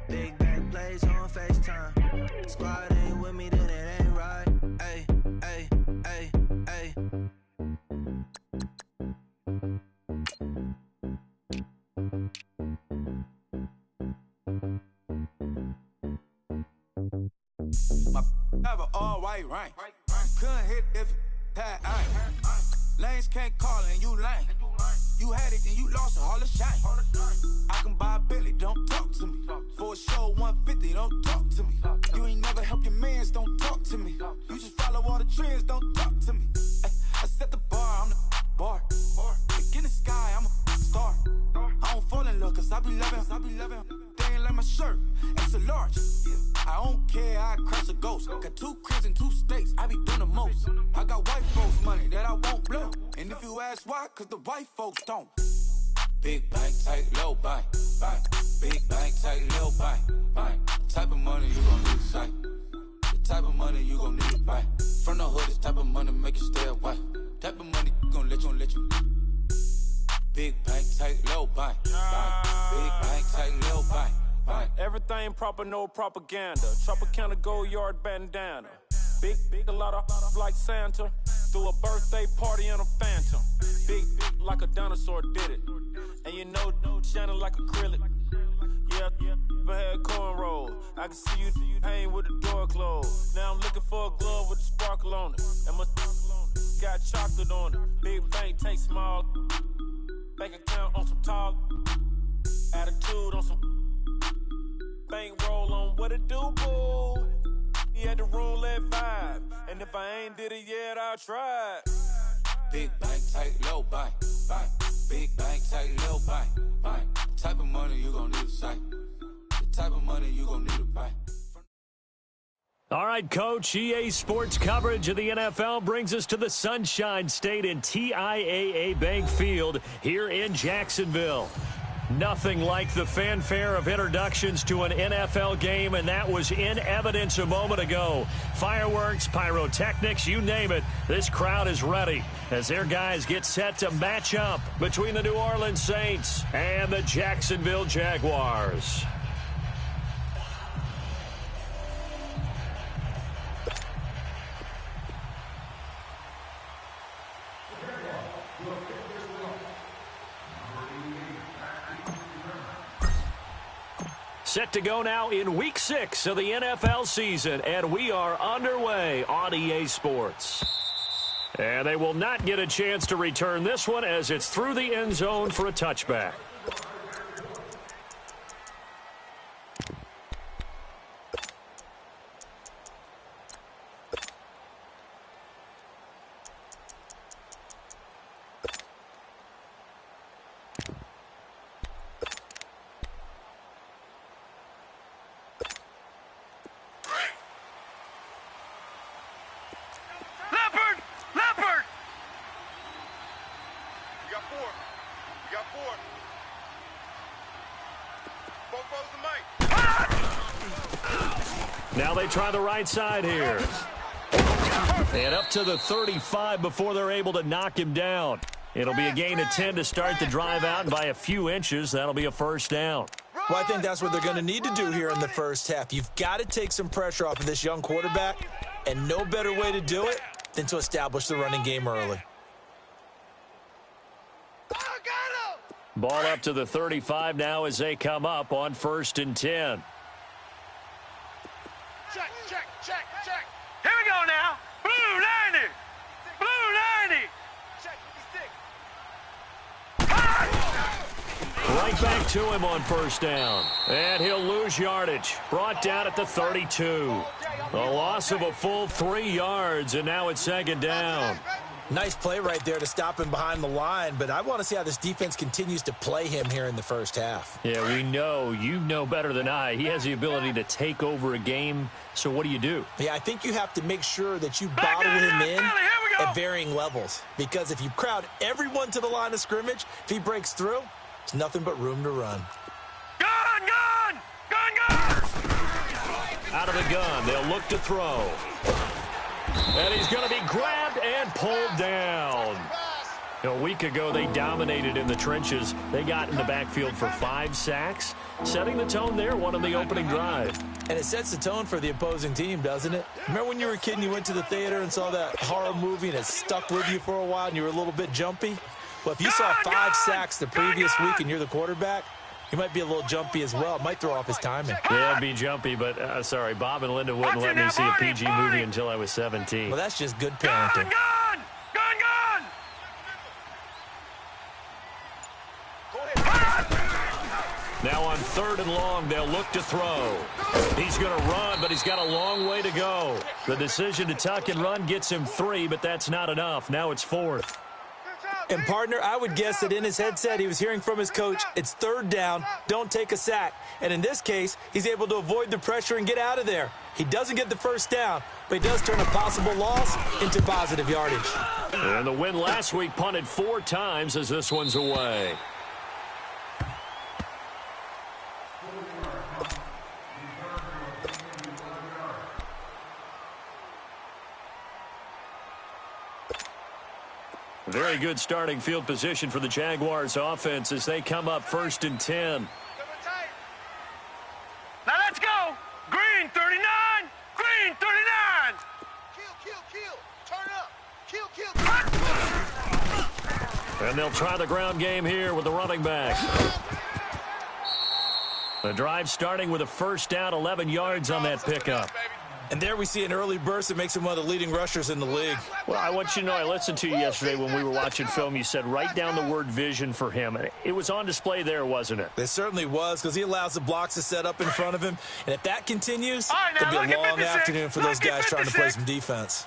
Big bank plays on FaceTime. Squad ain't with me, then it ain't right. Ay, ay, ay, ay. My have an all white rank. Couldn't hit if it had aim. Lanes can't call it and you lame. You had it and you lost it, all the shame. I can buy a Billy, don't talk to me. For a show 150, don't talk to me. You ain't never help your mans, don't talk to me. You just follow all the trends, don't talk to me. I set the bar, I'm the bar. Like in the sky, I'm a star. I don't fall in love, cause I be loving. They ain't like my shirt, it's a large. I don't care, I crash a ghost. Got 2 cribs and 2 states, I be doing the most. I got white folks money that I won't blow. And if you ask why, cause the white folks don't. Big bank, tight, low bank, bank. Big bank, tight, low bank, bank. Type of money you gon' need to sight. The type of money you gon' need to buy. From the hood, this type of money make you stay away. Type of money gon' let you. Big bank, tight, low bank, bank. Big bank, tight, low bank. Everything proper, no propaganda. Tropicana gold yard bandana. Big, a lot of like Santa. Threw a birthday party in a phantom. Big like a dinosaur did it. And you know, shining like acrylic. Yeah, but had cornrow. I can see you hang with the door closed. Now I'm looking for a glove with a sparkle on it. And my got chocolate on it. Big bank, take small. Bank account on some tall. Attitude on some. Bankroll on what it do, boo. He had the roulette vibe. And if I ain't did it yet, I'll try. Big bank, tight, low bank, bank. Big bank, tight, low bank, bank. Type of money you gon' need to sight. The type of money you gon' need to buy. All right, Coach, EA Sports coverage of the NFL brings us to the Sunshine State in TIAA Bank Field here in Jacksonville. Nothing like the fanfare of introductions to an NFL game, and that was in evidence a moment ago. Fireworks, pyrotechnics, you name it. This crowd is ready as their guys get set to match up between the New Orleans Saints and the Jacksonville Jaguars. Set to go now in Week 6 of the NFL season, and we are underway on EA Sports. And they will not get a chance to return this one as it's through the end zone for a touchback. Now they try the right side here. And up to the 35 before they're able to knock him down. It'll be a gain of 10 to start the drive out, and by a few inches, that'll be a first down. Well, I think that's what they're going to need to do here in the first half. You've got to take some pressure off of this young quarterback, and no better way to do it than to establish the running game early. Ball up to the 35 now as they come up on 1st and 10. Check. Here we go now. Blue 90. Right back to him on 1st down. And he'll lose yardage. Brought down at the 32. A loss of a full 3 yards, and now it's 2nd down. Nice play right there to stop him behind the line, but I want to see how this defense continues to play him here in the first half. Yeah, we know. You know better than I. He has the ability to take over a game, so what do? Yeah, I think you have to make sure that you bottle him in at varying levels, because if you crowd everyone to the line of scrimmage, if he breaks through, it's nothing but room to run. Gun! Out of the gun, they'll look to throw. And he's going to be grabbed and pulled down. A week ago, they dominated in the trenches. They got in the backfield for 5 sacks, setting the tone there, one on the opening drive. And it sets the tone for the opposing team, doesn't it? Remember when you were a kid and you went to the theater and saw that horror movie and it stuck with you for a while and you were a little bit jumpy? Well, if you saw 5 sacks the previous week and you're the quarterback, you might be a little jumpy as well. It might throw off his timing. Yeah, it'd be jumpy, but sorry, Bob and Linda wouldn't let me see a PG movie until I was 17. Well, that's just good parenting. Gun! Now on 3rd and long, they'll look to throw. He's going to run, but he's got a long way to go. The decision to tuck and run gets him 3, but that's not enough. Now it's 4th. And, partner, I would guess that in his headset he was hearing from his coach, it's 3rd down, don't take a sack. And in this case, he's able to avoid the pressure and get out of there. He doesn't get the 1st down, but he does turn a possible loss into positive yardage. And the win last week punted 4 times as this one's away. Very good starting field position for the Jaguars offense as they come up 1st and 10. Now let's go. Green 39. Green 39. Kill. Turn up. Kill. And they'll try the ground game here with the running back. The drive starting with a 1st down, 11 yards on that pickup. And there we see an early burst that makes him one of the leading rushers in the league. Well, I want you to know, I listened to you yesterday when we were watching film. You said write down the word vision for him. It was on display there, wasn't it? It certainly was, because he allows the blocks to set up in front of him. And if that continues, right, now, it'll be a long 56, afternoon for those guys trying to play 56. some defense.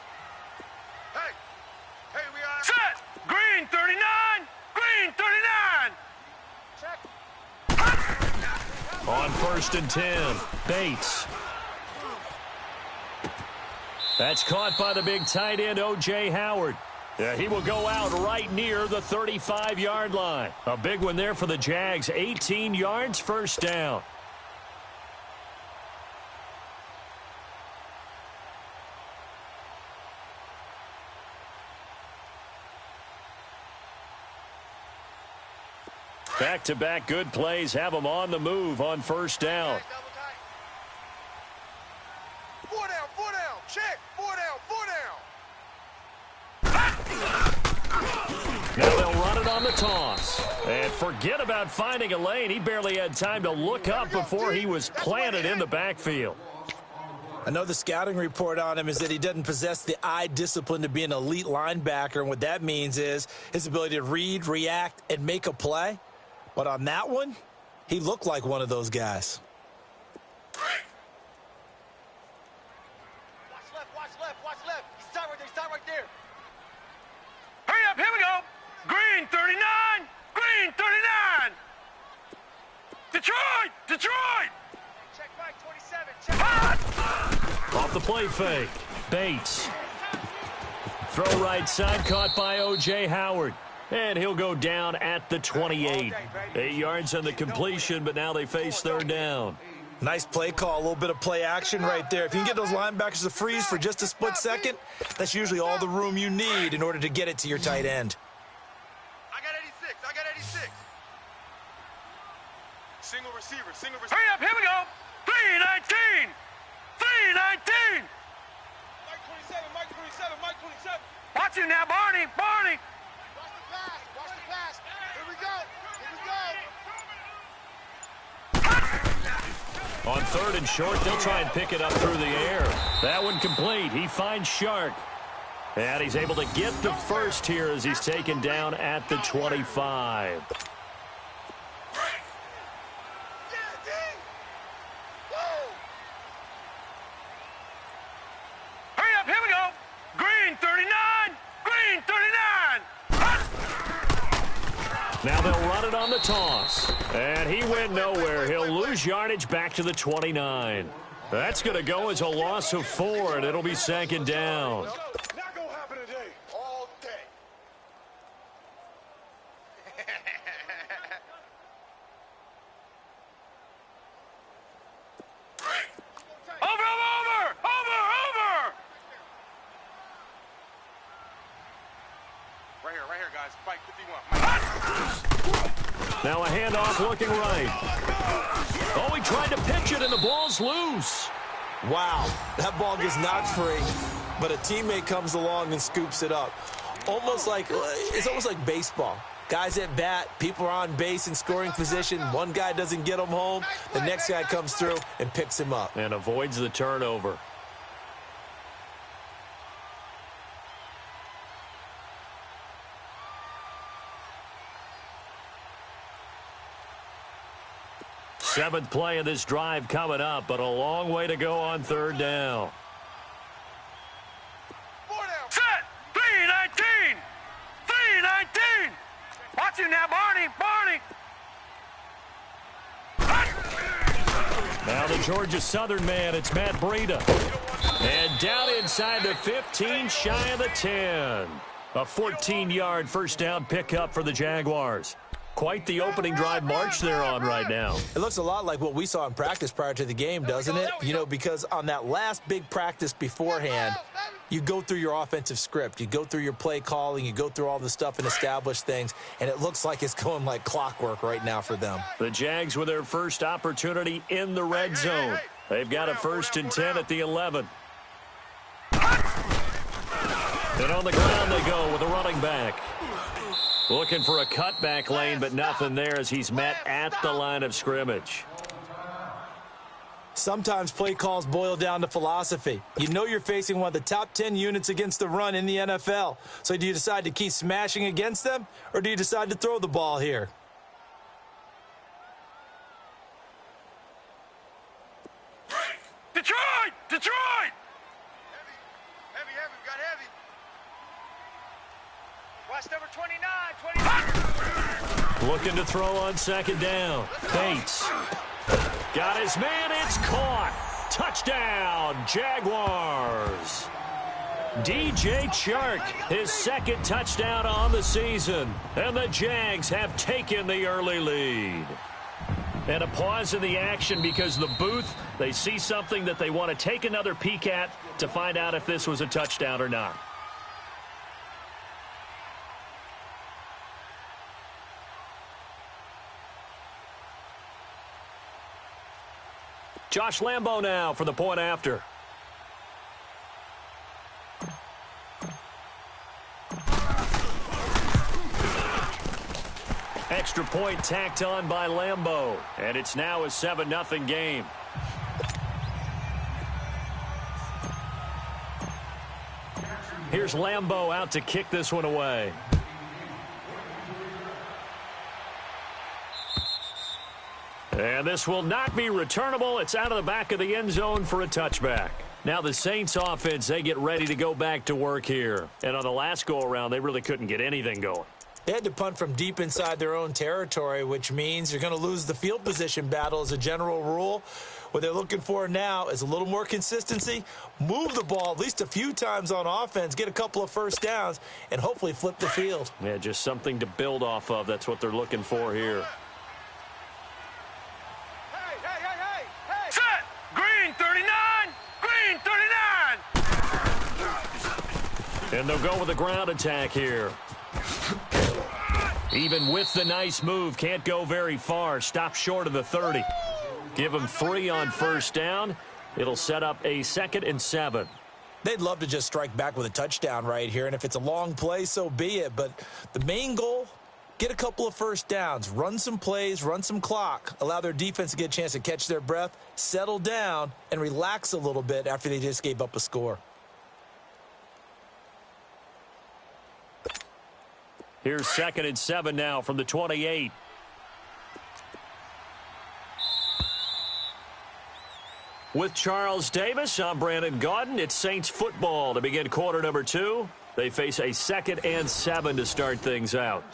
Hey, we are Set. Green 39. Green 39. On 1st and 10, Bates. That's caught by the big tight end, O.J. Howard. Yeah, he will go out right near the 35-yard line. A big one there for the Jags. 18 yards, 1st down. Back-to-back good plays have them on the move on 1st down. 4 down. Check. 4 down. Now they'll run it on the toss. And forget about finding a lane. He barely had time to look up before he was planted in the backfield. I know the scouting report on him is that he doesn't possess the eye discipline to be an elite linebacker. And what that means is his ability to read, react, and make a play. But on that one, he looked like one of those guys. Watch left. He's right there. Hurry up. Here we go. Green 39. Green 39. Detroit. Check Mike 27. Off the play fake. Bates. Throw right side, caught by O.J. Howard. And he'll go down at the 28. 8 yards on the completion, but now they face 3rd down. Nice play call, a little bit of play action right there. If you can get those linebackers to freeze for just a split second, that's usually all the room you need in order to get it to your tight end. I got 86. Single receiver. Hurry up. Here we go. 319. 319. Mike 27. Watch it now, Barney. Watch the pass. Here we go. On 3rd and short, they'll try and pick it up through the air. That one complete. He finds Shark. And he's able to get the 1st here as he's taken down at the 25. Hurry up. Here we go. Green 39. Green 39. Now they'll run it on the toss. And he went nowhere. He'll lose yardage back to the 29. That's going to go as a loss of 4, and it'll be 2nd down. Not gonna happen today. All day. Right here. guys. Fight 51. Now a handoff looking right. Oh, he tried to pitch it, and the ball's loose. Wow, that ball gets knocked free, but a teammate comes along and scoops it up. It's almost like baseball. Guys at bat, people are on base in scoring position. One guy doesn't get him home. The next guy comes through and picks him up. And avoids the turnover. Seventh play of this drive coming up, but a long way to go on third down. Set! 3-19! 3-19! Watch him now, Barney! Now the Georgia Southern man, it's Matt Breida. And down inside the 15, shy of the 10. A 14-yard first down pickup for the Jaguars. Quite the opening drive march they're on right now. It looks a lot like what we saw in practice prior to the game, doesn't it? You know, because on that last big practice beforehand, you go through your offensive script. You go through your play calling. You go through all the stuff and establish things. And it looks like it's going like clockwork right now for them. The Jags with their first opportunity in the red zone. They've got a 1st and 10 at the 11. And on the ground they go with a running back. Looking for a cutback lane, but nothing there as he's met at the line of scrimmage. Sometimes play calls boil down to philosophy. You know you're facing one of the top 10 units against the run in the NFL. So do you decide to keep smashing against them, or do you decide to throw the ball here? Detroit! Detroit! Heavy, we got heavy. Watch number 29. Looking to throw on second down. Bates. Got his man. It's caught. Touchdown, Jaguars. DJ Chark, his second touchdown on the season. And the Jags have taken the early lead. And a pause in the action because the booth, they see something that they want to take another peek at to find out if this was a touchdown or not. Josh Lambo now for the point after. Extra point tacked on by Lambo. And it's now a 7-0 game. Here's Lambo out to kick this one away. And this will not be returnable. It's out of the back of the end zone for a touchback. Now the Saints offense, they get ready to go back to work here. And on the last go-around, they really couldn't get anything going. They had to punt from deep inside their own territory, which means you're going to lose the field position battle as a general rule. What they're looking for now is a little more consistency, move the ball at least a few times on offense, get a couple of first downs, and hopefully flip the field. Yeah, just something to build off of. That's what they're looking for here. Set! Green 39! Green 39! And they'll go with a ground attack here. Even with the nice move, can't go very far. Stop short of the 30. Give them 3 on first down. It'll set up a 2nd and 7. They'd love to just strike back with a touchdown right here, and if it's a long play, so be it. But the main goal, get a couple of first downs, run some plays, run some clock, allow their defense to get a chance to catch their breath, settle down, and relax a little bit after they just gave up a score. Here's 2nd and 7 now from the 28. With Charles Davis, I'm Brandon Gaudin. It's Saints football to begin quarter number 2. They face a 2nd and 7 to start things out.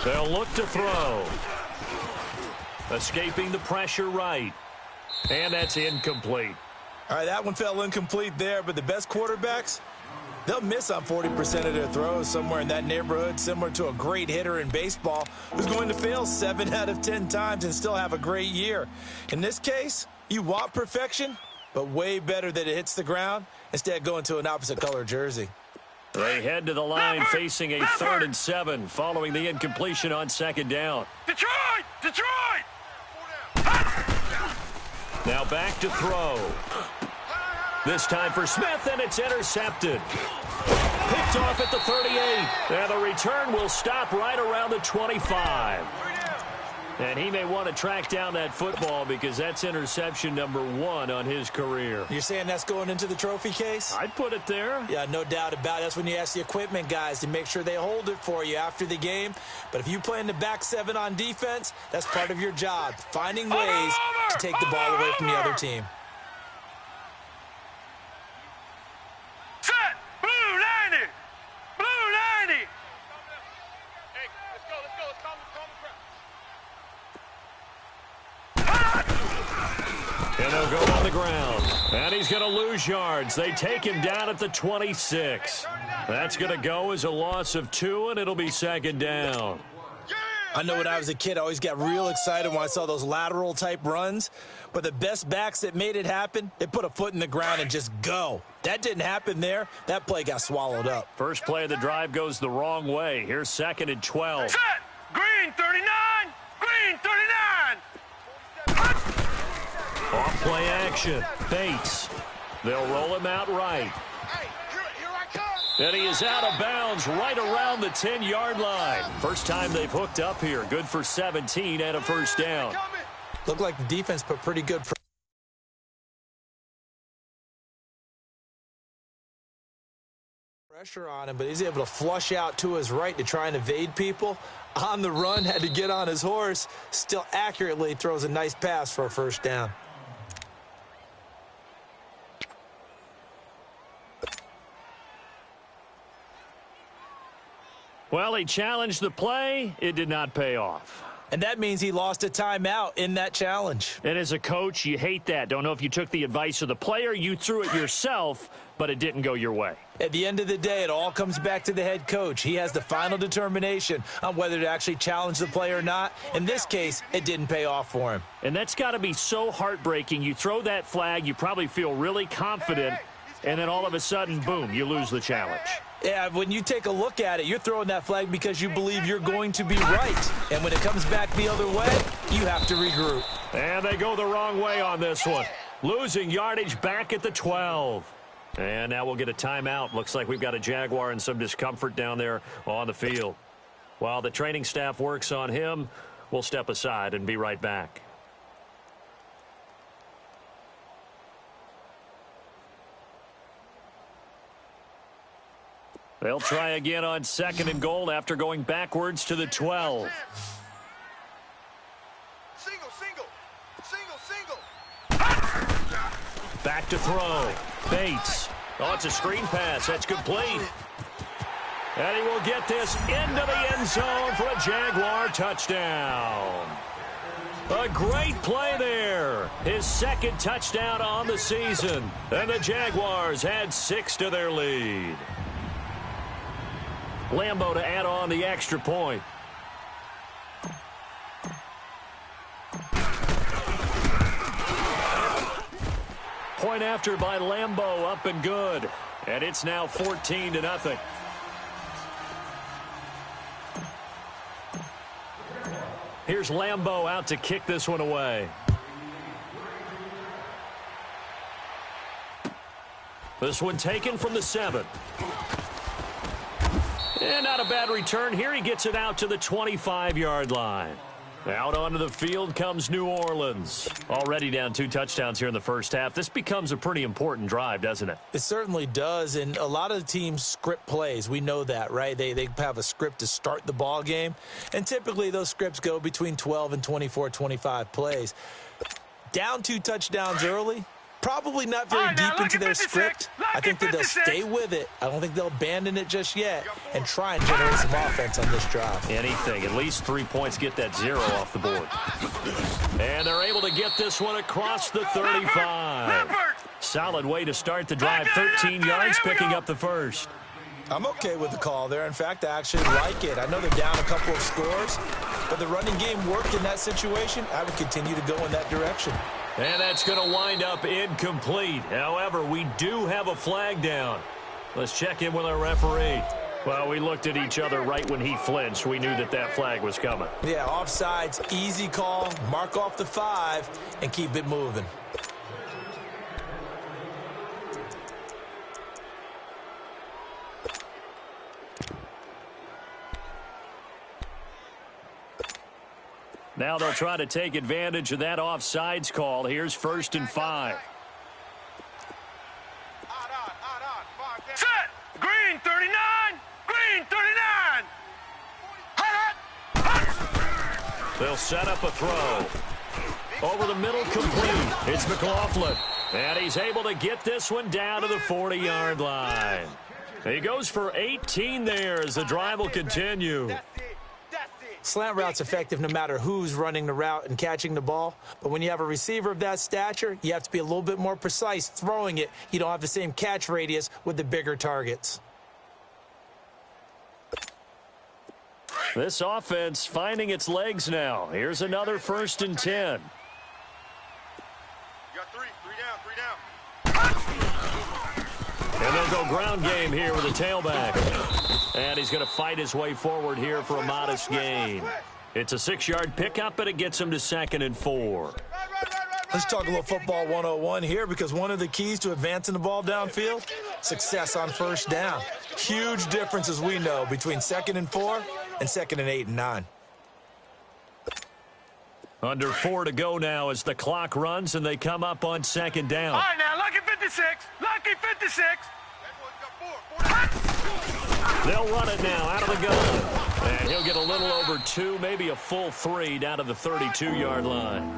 They'll look to throw. Escaping the pressure right. And that's incomplete. All right, that one fell incomplete there, but the best quarterbacks, they'll miss on 40% of their throws, somewhere in that neighborhood, similar to a great hitter in baseball who's going to fail 7 out of 10 times and still have a great year. In this case, you want perfection, but way better that it hits the ground instead of going to an opposite color jersey. They head to the line facing a 3rd and 7 following the incompletion on 2nd down. Detroit! Detroit! Now back to throw. This time for Smith, and it's intercepted. Picked off at the 38. And the return will stop right around the 25. And he may want to track down that football because that's interception number 1 on his career. You're saying that's going into the trophy case? I'd put it there. Yeah, no doubt about it. That's when you ask the equipment guys to make sure they hold it for you after the game. But if you play in the back 7 on defense, that's part of your job, finding ways to take the ball away from the other team. Set! Blue 90! Blue 90! Hey, let's go. Let's calm the crowd. And they'll go on the ground. And he's going to lose yards. They take him down at the 26. That's going to go as a loss of 2, and it'll be 2nd down. I know when I was a kid, I always got real excited when I saw those lateral-type runs. But the best backs that made it happen, they put a foot in the ground and just go. That didn't happen there. That play got swallowed up. First play of the drive goes the wrong way. Here's 2nd and 12. Set! Green 39! Green 39! Off play action. Bates. They'll roll him out right. Hey, here I come. And he is out of bounds right around the 10-yard line. First time they've hooked up here. Good for 17 and a first down. Looked like the defense put pretty good pressure on him, but he's able to flush out to his right to try and evade people. On the run, had to get on his horse. Still accurately throws a nice pass for a first down. Well, he challenged the play. It did not pay off. And that means he lost a timeout in that challenge. And as a coach, you hate that. Don't know if you took the advice of the player, you threw it yourself, but it didn't go your way. At the end of the day, it all comes back to the head coach. He has the final determination on whether to actually challenge the play or not. In this case, it didn't pay off for him. And that's got to be so heartbreaking. You throw that flag, you probably feel really confident, and then all of a sudden, boom, you lose the challenge. Yeah, when you take a look at it, you're throwing that flag because you believe you're going to be right. And when it comes back the other way, you have to regroup. And they go the wrong way on this one. Losing yardage back at the 12. And now we'll get a timeout. Looks like we've got a Jaguar in some discomfort down there on the field. While the training staff works on him, we'll step aside and be right back. They'll try again on 2nd and goal after going backwards to the 12. Single. Back to throw. Bates. Oh, it's a screen pass. That's complete. And he will get this into the end zone for a Jaguar touchdown. A great play there. His 2nd touchdown on the season. And the Jaguars add 6 to their lead. Lambo to add on the extra point. Point after by Lambo, up and good. And it's now 14-0. Here's Lambo out to kick this one away. This one taken from the 7. And not a bad return here. He gets it out to the 25-yard line. Out onto the field comes New Orleans. Already down 2 touchdowns here in the first half. This becomes a pretty important drive, doesn't it? It certainly does, and a lot of the teams script plays. We know that, right? They have a script to start the ball game, and typically those scripts go between 12 and 24, 25 plays. Down 2 touchdowns early, Probably not very deep into their script. I think that they'll stay with it. I don't think they'll abandon it just yet and try and generate some offense on this drive. Anything. At least 3 points. Get that 0 off the board. And they're able to get this one across the 35. Solid way to start the drive. 13 yards, picking up the first. I'm okay with the call there. In fact, I actually like it. I know they're down a couple of scores, but the running game worked in that situation. I would continue to go in that direction. And that's going to wind up incomplete. However, we do have a flag down. Let's check in with our referee. Well, we looked at each other right when he flinched. We knew that that flag was coming. Yeah, offsides, easy call. Mark off the 5 and keep it moving. Now they'll try to take advantage of that offsides call. Here's 1st and 5. Set! Green 39! Green 39! They'll set up a throw. Over the middle, complete. It's McLaughlin. And he's able to get this one down to the 40-yard line. He goes for 18 there as the drive will continue. Slant route's effective no matter who's running the route and catching the ball. But when you have a receiver of that stature, you have to be a little bit more precise throwing it. You don't have the same catch radius with the bigger targets. This offense finding its legs now. Here's another 1st and 10. You got three down. And they'll go ground game here with a tailback. And he's going to fight his way forward here for a modest gain. It's a 6-yard pickup, and it gets him to 2nd and 4. Let's talk a little football 101 here, because one of the keys to advancing the ball downfield, success on 1st down. Huge difference, as we know, between 2nd and 4 and 2nd and 8 and 9. Under 4 to go now as the clock runs, and they come up on 2nd down. All right, now, lucky 56. Lucky 56. They'll run it now out of the gun. And he'll get a little over 2, maybe a full 3 down to the 32-yard line.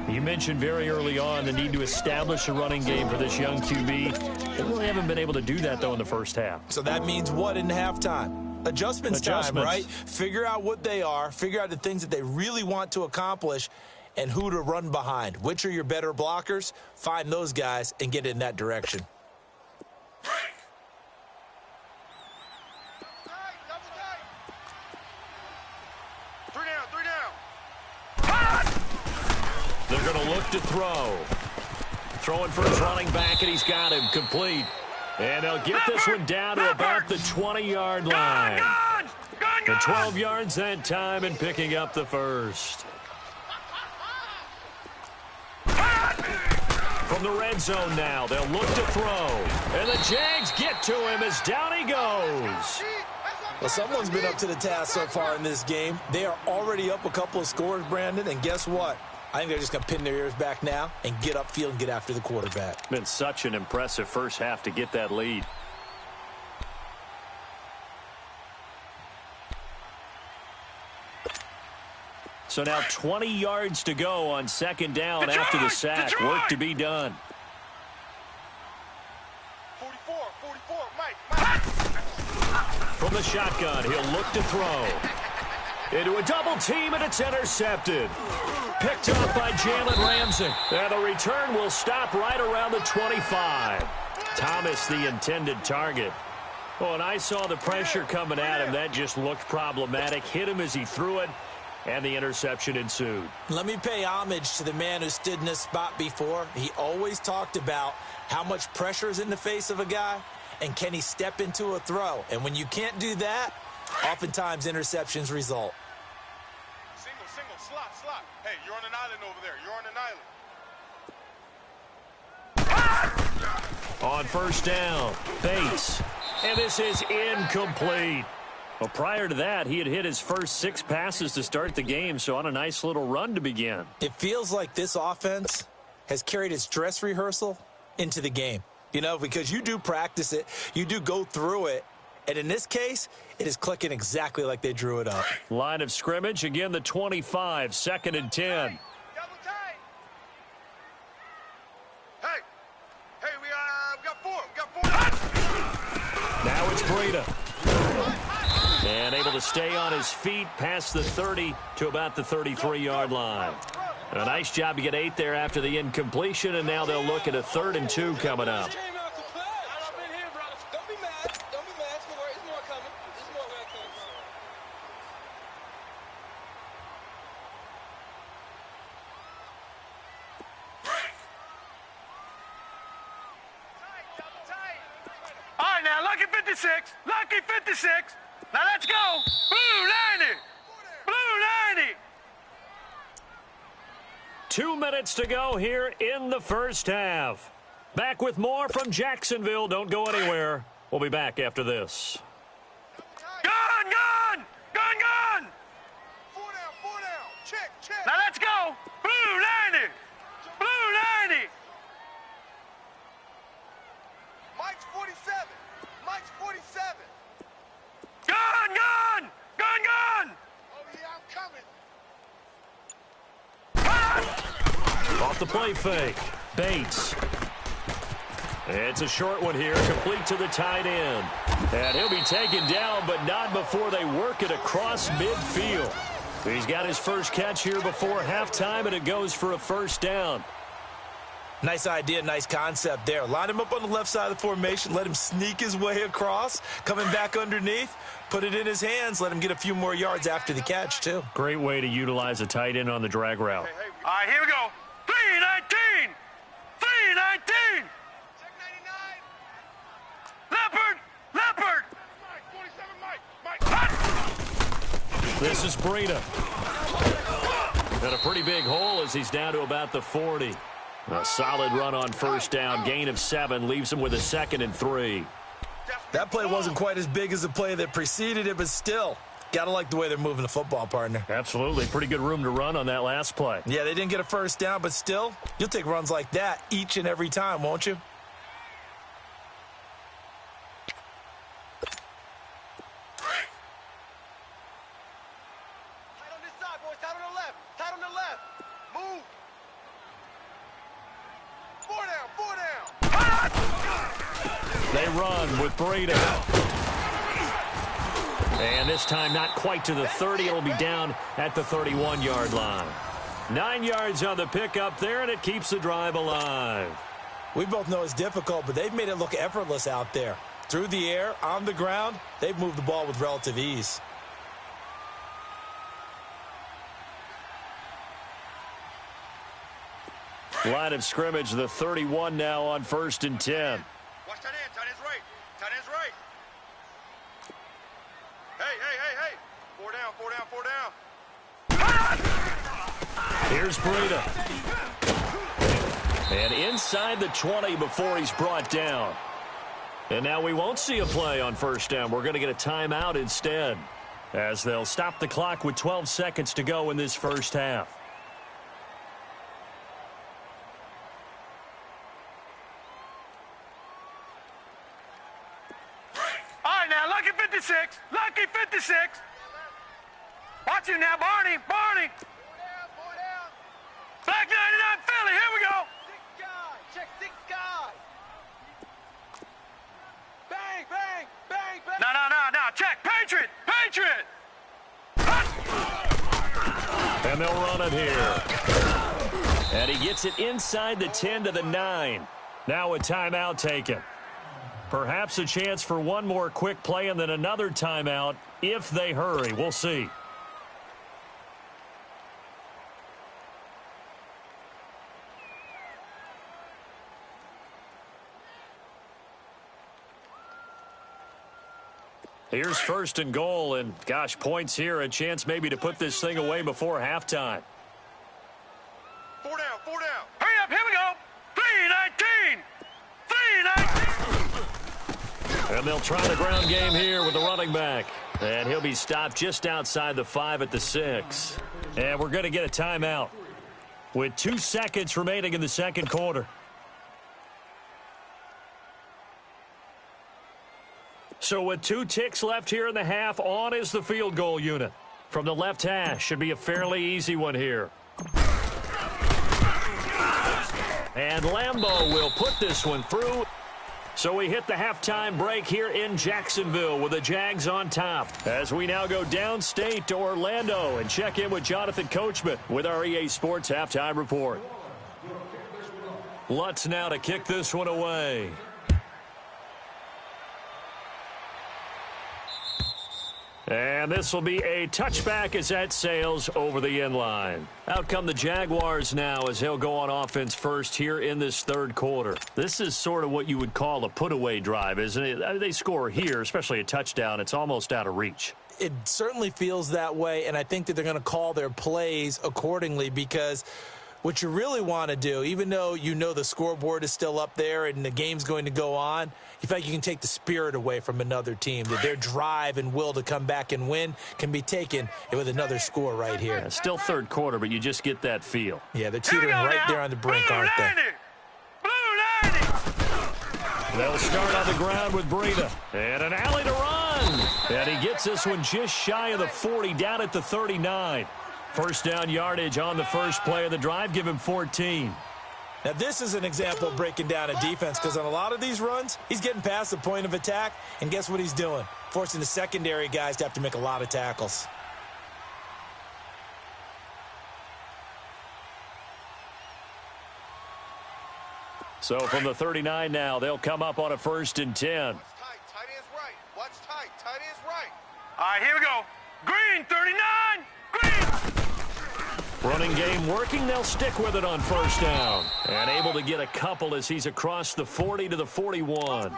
You mentioned very early on the need to establish a running game for this young QB. They really haven't been able to do that, though, in the first half. So that means what in halftime? Adjustments time, right? Figure out what they are, figure out the things that they really want to accomplish, and who to run behind. Which are your better blockers? Find those guys and get in that direction. They're going to look to throw. Throwing for his running back, and he's got him complete. And they'll get this one down to about the 20-yard line. The 12 yards that time, and picking up the first. From the red zone now, they'll look to throw. And the Jags get to him as down he goes. Well, someone's been up to the task so far in this game. They are already up a couple of scores, Brandon, and guess what? I think they're just going to pin their ears back now and get upfield and get after the quarterback. Been such an impressive first half to get that lead. So now 20 yards to go on 2nd down after the sack. Work to be done. 44, Mike. From the shotgun, he'll look to throw. Into a double team, and it's intercepted. Picked up by Jalen Ramsey. And the return will stop right around the 25. Thomas, the intended target. Oh, and I saw the pressure coming at him. That just looked problematic. Hit him as he threw it, and the interception ensued. Let me pay homage to the man who stood in this spot before. He always talked about how much pressure is in the face of a guy, and can he step into a throw. And when you can't do that, oftentimes interceptions result. Single, slot. Hey, you're on an island over there. You're on an island. On 1st down, Bates. And this is incomplete. Well, prior to that, he had hit his first 6 passes to start the game, so on a nice little run to begin. It feels like this offense has carried its dress rehearsal into the game. You know, because you do practice it, you do go through it, and in this case, it is clicking exactly like they drew it up. Line of scrimmage, again the 25, 2nd and 10. Double tight. Hey, Breida. And able to stay on his feet past the 30 to about the 33-yard line. A nice job to get 8 there after the incompletion, and now they'll look at a 3rd and 2 coming up. All right, now, lucky 56. Lucky 56. Now, let's go. Blue 90. Blue 90. 2 minutes to go here in the first half. Back with more from Jacksonville. Don't go anywhere. We'll be back after this. Gun, gun. Gun, gun. 4 down. Check. Now, let's go. Blue 90. Blue 90. Mike's 47. Mike's 47. Gun, gun. Gun, gun. Oh, yeah, I'm coming. Off the play fake. Bates. It's a short one here, complete to the tight end. And he'll be taken down, but not before they work it across midfield. He's got his first catch here before halftime, and it goes for a first down. Nice idea, nice concept there. Line him up on the left side of the formation, let him sneak his way across, coming back underneath, put it in his hands, let him get a few more yards after the catch, too. Great way to utilize a tight end on the drag route. All right, here we go. 319. 319. Check 99. Leopard. Mike, 47 Mike. This is Breida. Got a pretty big hole as he's down to about the 40. A solid run on first down. Gain of 7 leaves him with a 2nd and 3. That play wasn't quite as big as the play that preceded it, but still, gotta like the way they're moving the football, partner. Absolutely. Pretty good room to run on that last play. Yeah, they didn't get a first down, but still, you'll take runs like that each and every time, won't you? Tight on this side, boys. Tight on the left. Tight on the left. Move. 4 down. They run with Breida. And this time not quite to the 30. It'll be down at the 31-yard line. 9 yards on the pickup there, and it keeps the drive alive. We both know it's difficult, but they've made it look effortless out there. Through the air, on the ground, they've moved the ball with relative ease. Line of scrimmage, the 31 now on 1st and 10. Watch tight end. Tight end's right. Tight end's right. Hey. 4 down. Here's Breida. And inside the 20 before he's brought down. And now we won't see a play on first down. We're going to get a timeout instead, as they'll stop the clock with 12 seconds to go in this first half. All right, now, lucky 56. Lucky 56. Watch him now, Barney. 4 down. Black 99 Philly. Here we go. 6 guy. Check 6 guy. Bang. No. Check. Patriot. And they'll run it here. And he gets it inside the 10 to the 9. Now a timeout taken. Perhaps a chance for one more quick play and then another timeout if they hurry. We'll see. Here's 1st and goal, and gosh, points here, a chance maybe to put this thing away before halftime. 4 down. Hurry up. Here we go. 319. And they'll try the ground game here with the running back. And he'll be stopped just outside the 5 at the 6. And we're going to get a timeout with 2 seconds remaining in the second quarter. So with 2 ticks left here in the half, on is the field goal unit. From the left hash, should be a fairly easy one here. And Lambeau will put this one through. So we hit the halftime break here in Jacksonville with the Jags on top. As we now go downstate to Orlando and check in with Jonathan Coachman with our EA Sports Halftime Report. Lutz now to kick this one away. And this will be a touchback as that sails over the end line. Out come the Jaguars now as he'll go on offense first here in this third quarter. This is sort of what you would call a put-away drive, isn't it? I mean, they score here, especially a touchdown. It's almost out of reach. It certainly feels that way, and I think that they're going to call their plays accordingly because what you really want to do, even though you know the scoreboard is still up there and the game's going to go on, you feel like you can take the spirit away from another team, that their drive and will to come back and win can be taken with another score right here. Yeah, still third quarter, but you just get that feel. Yeah, they're teetering right there on the brink, aren't they? They'll start on the ground with Breida. And an alley to run. And he gets this one just shy of the 40, down at the 39. First down yardage on the first play of the drive. Give him 14. Now, this is an example of breaking down a defense because on a lot of these runs, he's getting past the point of attack, and guess what he's doing? Forcing the secondary guys to have to make a lot of tackles. So from the 39 now, they'll come up on a 1st and 10. Tight is right. What's tight? Tight is right. All right, here we go. Green, 39. Green. Running game working. They'll stick with it on first down. And able to get a couple as he's across the 40 to the 41.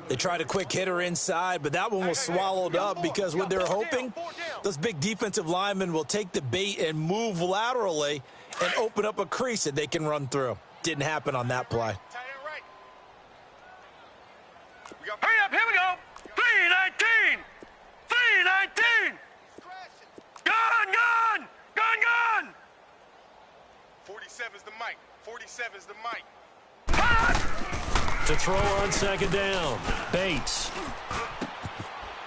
They tried a quick hitter inside, but that one was swallowed up because what they're hoping, those big defensive linemen will take the bait and move laterally and open up a crease that they can run through. Didn't happen on that play. Hurry up, here we go. 319. 319. Gun. 47's the mic. 47's the mic. To throw on second down. Bates.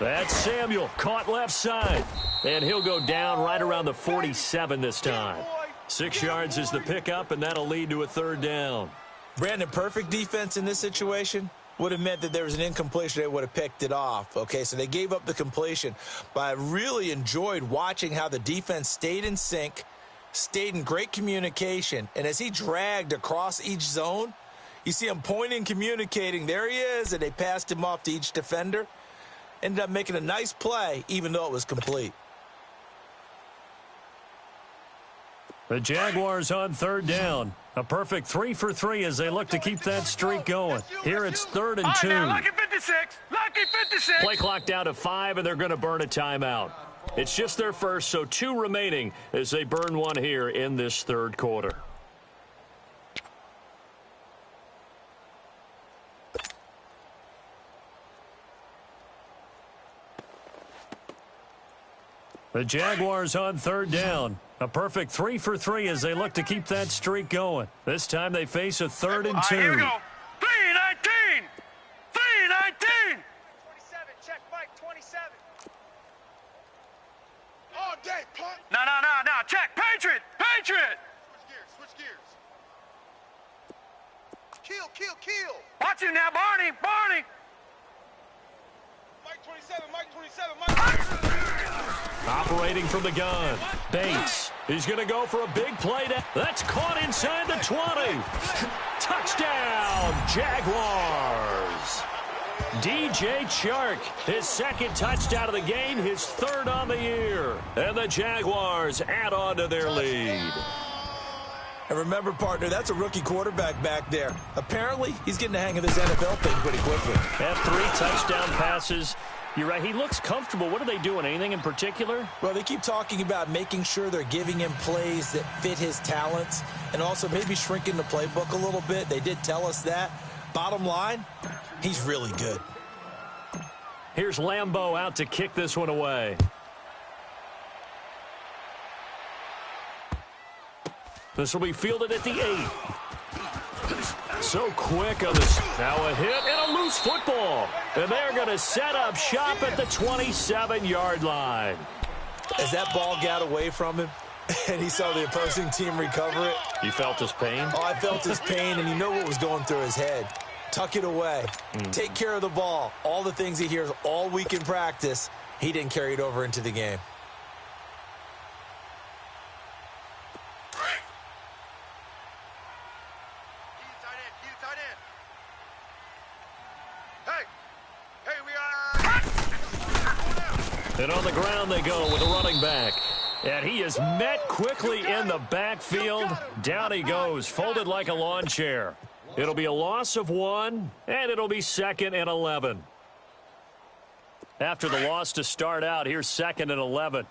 That's Samuel. Caught left side. And he'll go down right around the 47 this time. 6 yards is the pickup, and that'll lead to a third down. Brandon, perfect defense in this situation would have meant that there was an incompletion. They would have picked it off. Okay, so they gave up the completion. But I really enjoyed watching how the defense stayed in sync, stayed in great communication, and as he dragged across each zone, you see him pointing, communicating. There he is, and they passed him off to each defender. Ended up making a nice play, even though it was complete. The Jaguars on third down. A perfect 3 for 3 as they look to keep that streak going. Here it's 3rd and 2. Now, lucky 56. Lucky 56. Play clock down to 5, and they're going to burn a timeout. It's just their first, so 2 remaining as they burn one here in this third quarter. The Jaguars on third down. A perfect 3 for 3 as they look to keep that streak going. This time they face a 3rd and 2. Here we go. 319. 319. 27. Check, Mike. 27. All day, punt. No. Check. Patriot. Switch gears. Kill. Watch him now, Barney. Mike 27, Mike. Operating from the gun. Bates. He's going to go for a big play. That's caught inside the 20. Touchdown, Jaguars. DJ Chark, his 2nd touchdown of the game, his 3rd on the year. And the Jaguars add on to their lead. And remember, partner, that's a rookie quarterback back there. Apparently, he's getting the hang of this NFL thing pretty quickly. Have 3 touchdown passes. You're right, he looks comfortable. What are they doing? Anything in particular? Well, they keep talking about making sure they're giving him plays that fit his talents and also maybe shrinking the playbook a little bit. They did tell us that. Bottom line, he's really good. Here's Lambeau out to kick this one away. This will be fielded at the 8. So quick on this. Now a hit and a loose football. And they're going to set up shop at the 27-yard line. As that ball got away from him and he saw the opposing team recover it. You felt his pain? Oh, I felt his pain, and you know what was going through his head. tuck it away, take care of the ball. All the things he hears all week in practice, he didn't carry it over into the game. And on the ground they go with a running back. And he is met quickly in the backfield. Down he goes, folded like a lawn chair. It'll be a loss of 1, and it'll be 2nd and 11. After the loss to start out, here's 2nd and 11.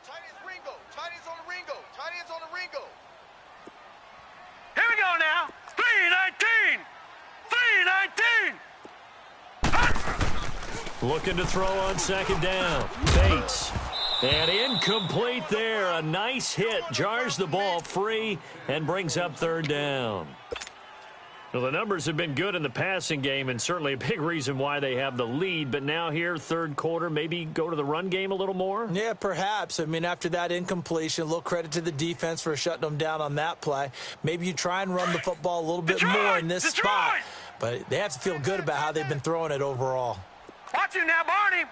Tight ends Ringo. Tight ends on the Ringo. Tight ends on the Ringo. Here we go now. 3-19. 3-19. Looking to throw on 2nd down. Bates. And incomplete there. A nice hit. Jars the ball free and brings up 3rd down. Well, the numbers have been good in the passing game and certainly a big reason why they have the lead. But now here, 3rd quarter, maybe go to the run game a little more? Yeah, perhaps. I mean, after that incompletion, a little credit to the defense for shutting them down on that play. Maybe you try and run the football a little bit more in this spot. But they have to feel good about how they've been throwing it overall. Watch you now, Barney.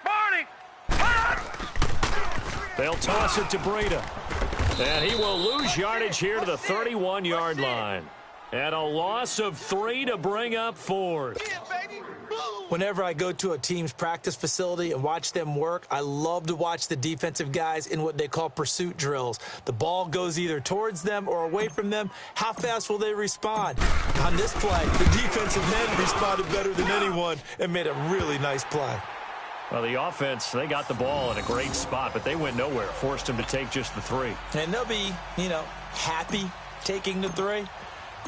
They'll toss it to Breida. And he will lose yardage here to the 31-yard line. And a loss of 3 to bring up 4th. Whenever I go to a team's practice facility and watch them work, I love to watch the defensive guys in what they call pursuit drills. The ball goes either towards them or away from them. How fast will they respond? On this play, the defensive men responded better than anyone and made a really nice play. Well, the offense, they got the ball in a great spot, but they went nowhere. Forced them to take just the 3. And they'll be, happy taking the 3.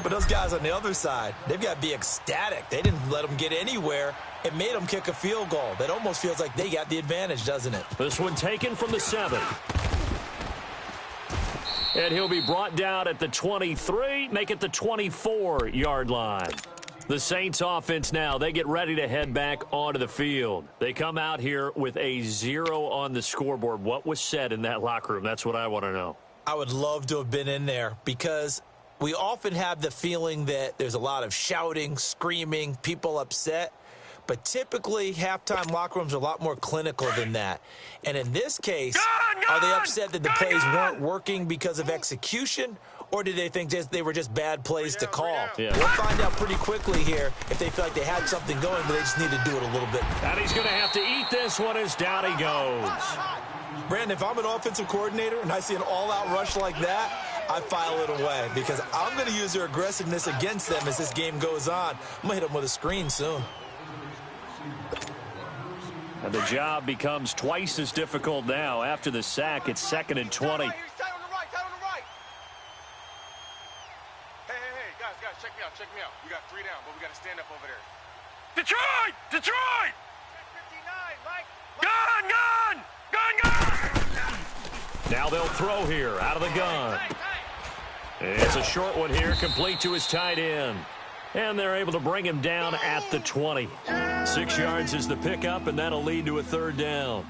But those guys on the other side, they've got to be ecstatic. They didn't let them get anywhere. It made them kick a field goal. That almost feels like they got the advantage, doesn't it? This one taken from the 7. And he'll be brought down at the 23, make it the 24-yard line. The Saints offense now, they get ready to head back onto the field. They come out here with a 0 on the scoreboard. What was said in that locker room? That's what I want to know. I would love to have been in there because we often have the feeling that there's a lot of shouting, screaming, people upset. But typically, halftime locker rooms are a lot more clinical than that. And in this case, are they upset that the plays weren't working because of execution? Or do they think they were just bad plays to call? Yeah. We'll find out pretty quickly here if they feel like they had something going, but they just need to do it a little bit. And he's going to have to eat this one as down he goes. Brandon, if I'm an offensive coordinator and I see an all-out rush like that, I file it away because I'm going to use their aggressiveness against them as this game goes on. I'm going to hit them with a screen soon. And the job becomes twice as difficult now. After the sack, it's 2nd and 20. Tight on the right. Hey, guys, check me out. We got 3 down, but we got to stand up over there. Detroit! 59, Mike. Gun! Now they'll throw here out of the gun. It's a short one here, complete to his tight end. And they're able to bring him down at the 20. 6 yards is the pickup, and that'll lead to a 3rd down.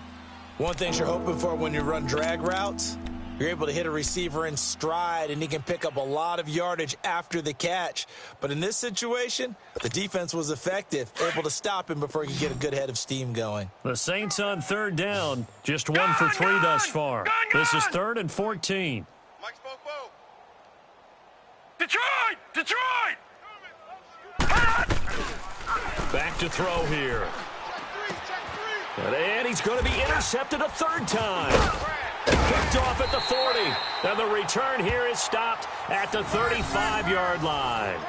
One thing you're hoping for when you run drag routes, you're able to hit a receiver in stride, and he can pick up a lot of yardage after the catch. But in this situation, the defense was effective, able to stop him before he could get a good head of steam going. The Saints on 3rd down, just 1 for 3 thus far. This is 3rd and 14. Mike Spoke. Detroit! Back to throw here. And he's going to be intercepted a 3rd time. Picked off at the 40. And the return here is stopped at the 35-yard line.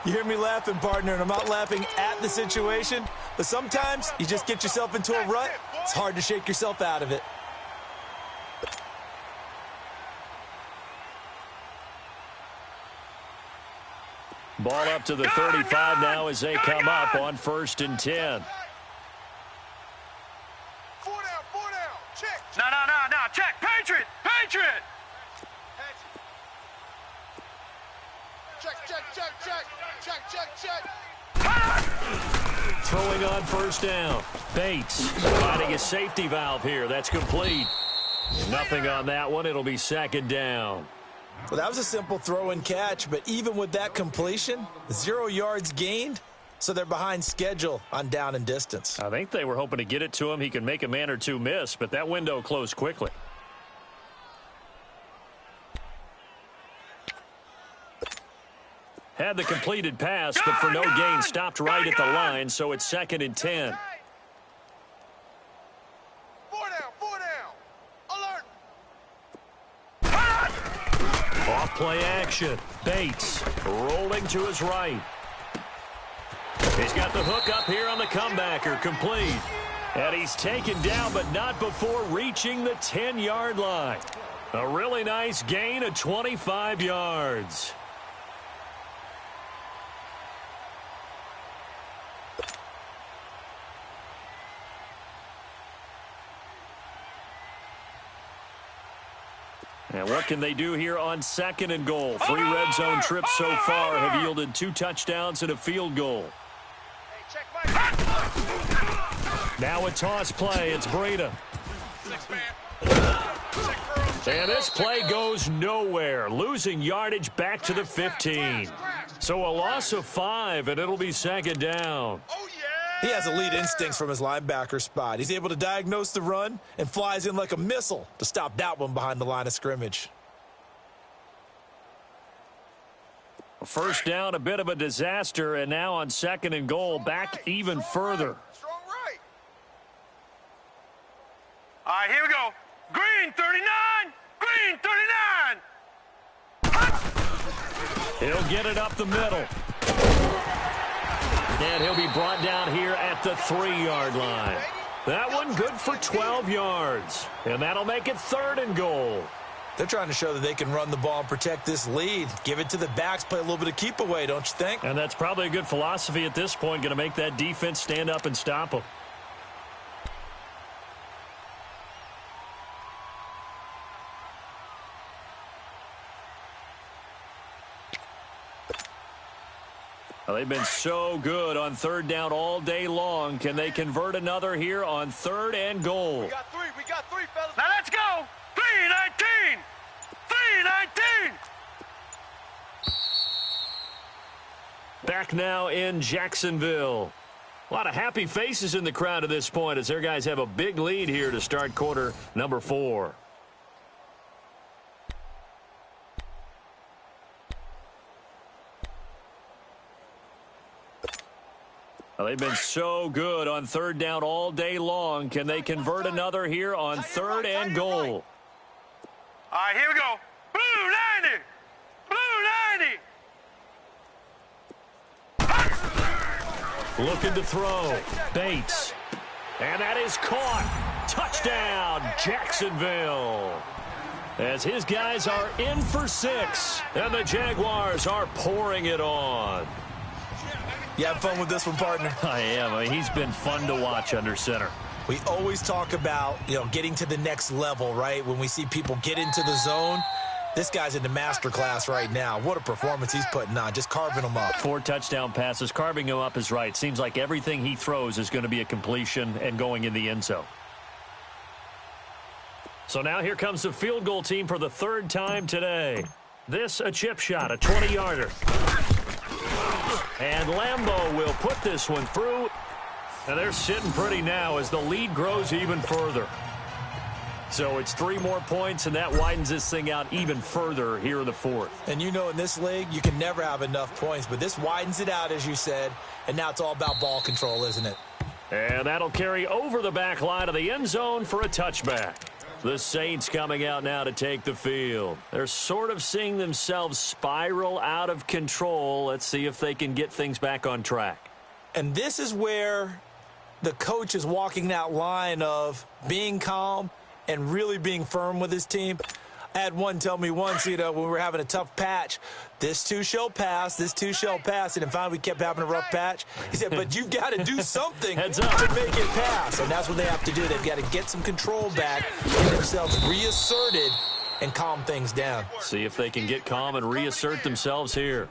You hear me laughing, partner, and I'm not laughing at the situation, but sometimes you just get yourself into a rut. It's hard to shake yourself out of it. Ball up to the 35 now as they come up on 1st and 10. 4 down. Check. No. Check. Patriot. Check. Throwing on 1st down. Bates finding a safety valve here. That's complete. Nothing on that one. It'll be 2nd down. Well, that was a simple throw and catch, but even with that completion, 0 yards gained, so they're behind schedule on down and distance. I think they were hoping to get it to him. He could make a man or two miss, but that window closed quickly. Had the completed pass, but for no gain, stopped right at the line, so it's 2nd and 10. 4 down. Alert. Off play action. Bates rolling to his right. He's got the hook up here on the comebacker, complete. And he's taken down, but not before reaching the 10-yard line. A really nice gain of 25 yards. And what can they do here on 2nd and goal? 3 red zone trips so far have yielded 2 touchdowns and a field goal. Now a toss play. It's Breida. And this play goes nowhere, losing yardage back to the 15. So a loss of 5, and it'll be 2nd down. He has elite instincts from his linebacker spot. He's able to diagnose the run and flies in like a missile to stop that one behind the line of scrimmage. First down, a bit of a disaster, and now on 2nd and goal, back even further. Strong right. All right, here we go. Green 39. Green 39. He'll get it up the middle. And he'll be brought down here at the 3-yard line. That one good for 12 yards. And that'll make it 3rd and goal. They're trying to show that they can run the ball and protect this lead. Give it to the backs, play a little bit of keep away, don't you think? And that's probably a good philosophy at this point, going to make that defense stand up and stop them. Well, they've been so good on 3rd down all day long. Can they convert another here on 3rd and goal? We got three, fellas. Now let's go. 319. 319. Back now in Jacksonville. A lot of happy faces in the crowd at this point as their guys have a big lead here to start quarter number 4. Well, they've been so good on 3rd down all day long. Can they convert another here on 3rd and goal? All right, here we go. Blue 90. Blue 90. Looking to throw. Bates. And that is caught. Touchdown, Jacksonville. As his guys are in for 6. And the Jaguars are pouring it on. You have fun with this one, partner? I am. I mean, he's been fun to watch under center. We always talk about, getting to the next level, right? When we see people get into the zone, this guy's in the master class right now. What a performance he's putting on, just carving them up. 4 touchdown passes. Carving him up is right. Seems like everything he throws is going to be a completion and going in the end zone. So now here comes the field goal team for the 3rd time today. This a chip shot, a 20-yarder. And Lambeau will put this one through. And they're sitting pretty now as the lead grows even further. So it's 3 more points, and that widens this thing out even further here in the 4th. And in this league, you can never have enough points. But this widens it out, as you said. And now it's all about ball control, isn't it? And that'll carry over the back line of the end zone for a touchback. The Saints coming out now to take the field. They're sort of seeing themselves spiral out of control. Let's see if they can get things back on track. And this is where the coach is walking that line of being calm and really being firm with his team. I had one tell me once, when we were having a tough patch, this too shall pass, this too shall pass. And then finally we kept having a rough patch. He said, but you've got to do something to make it pass. And that's what they have to do. They've got to get some control back, get themselves reasserted, and calm things down. See if they can get calm and reassert themselves here.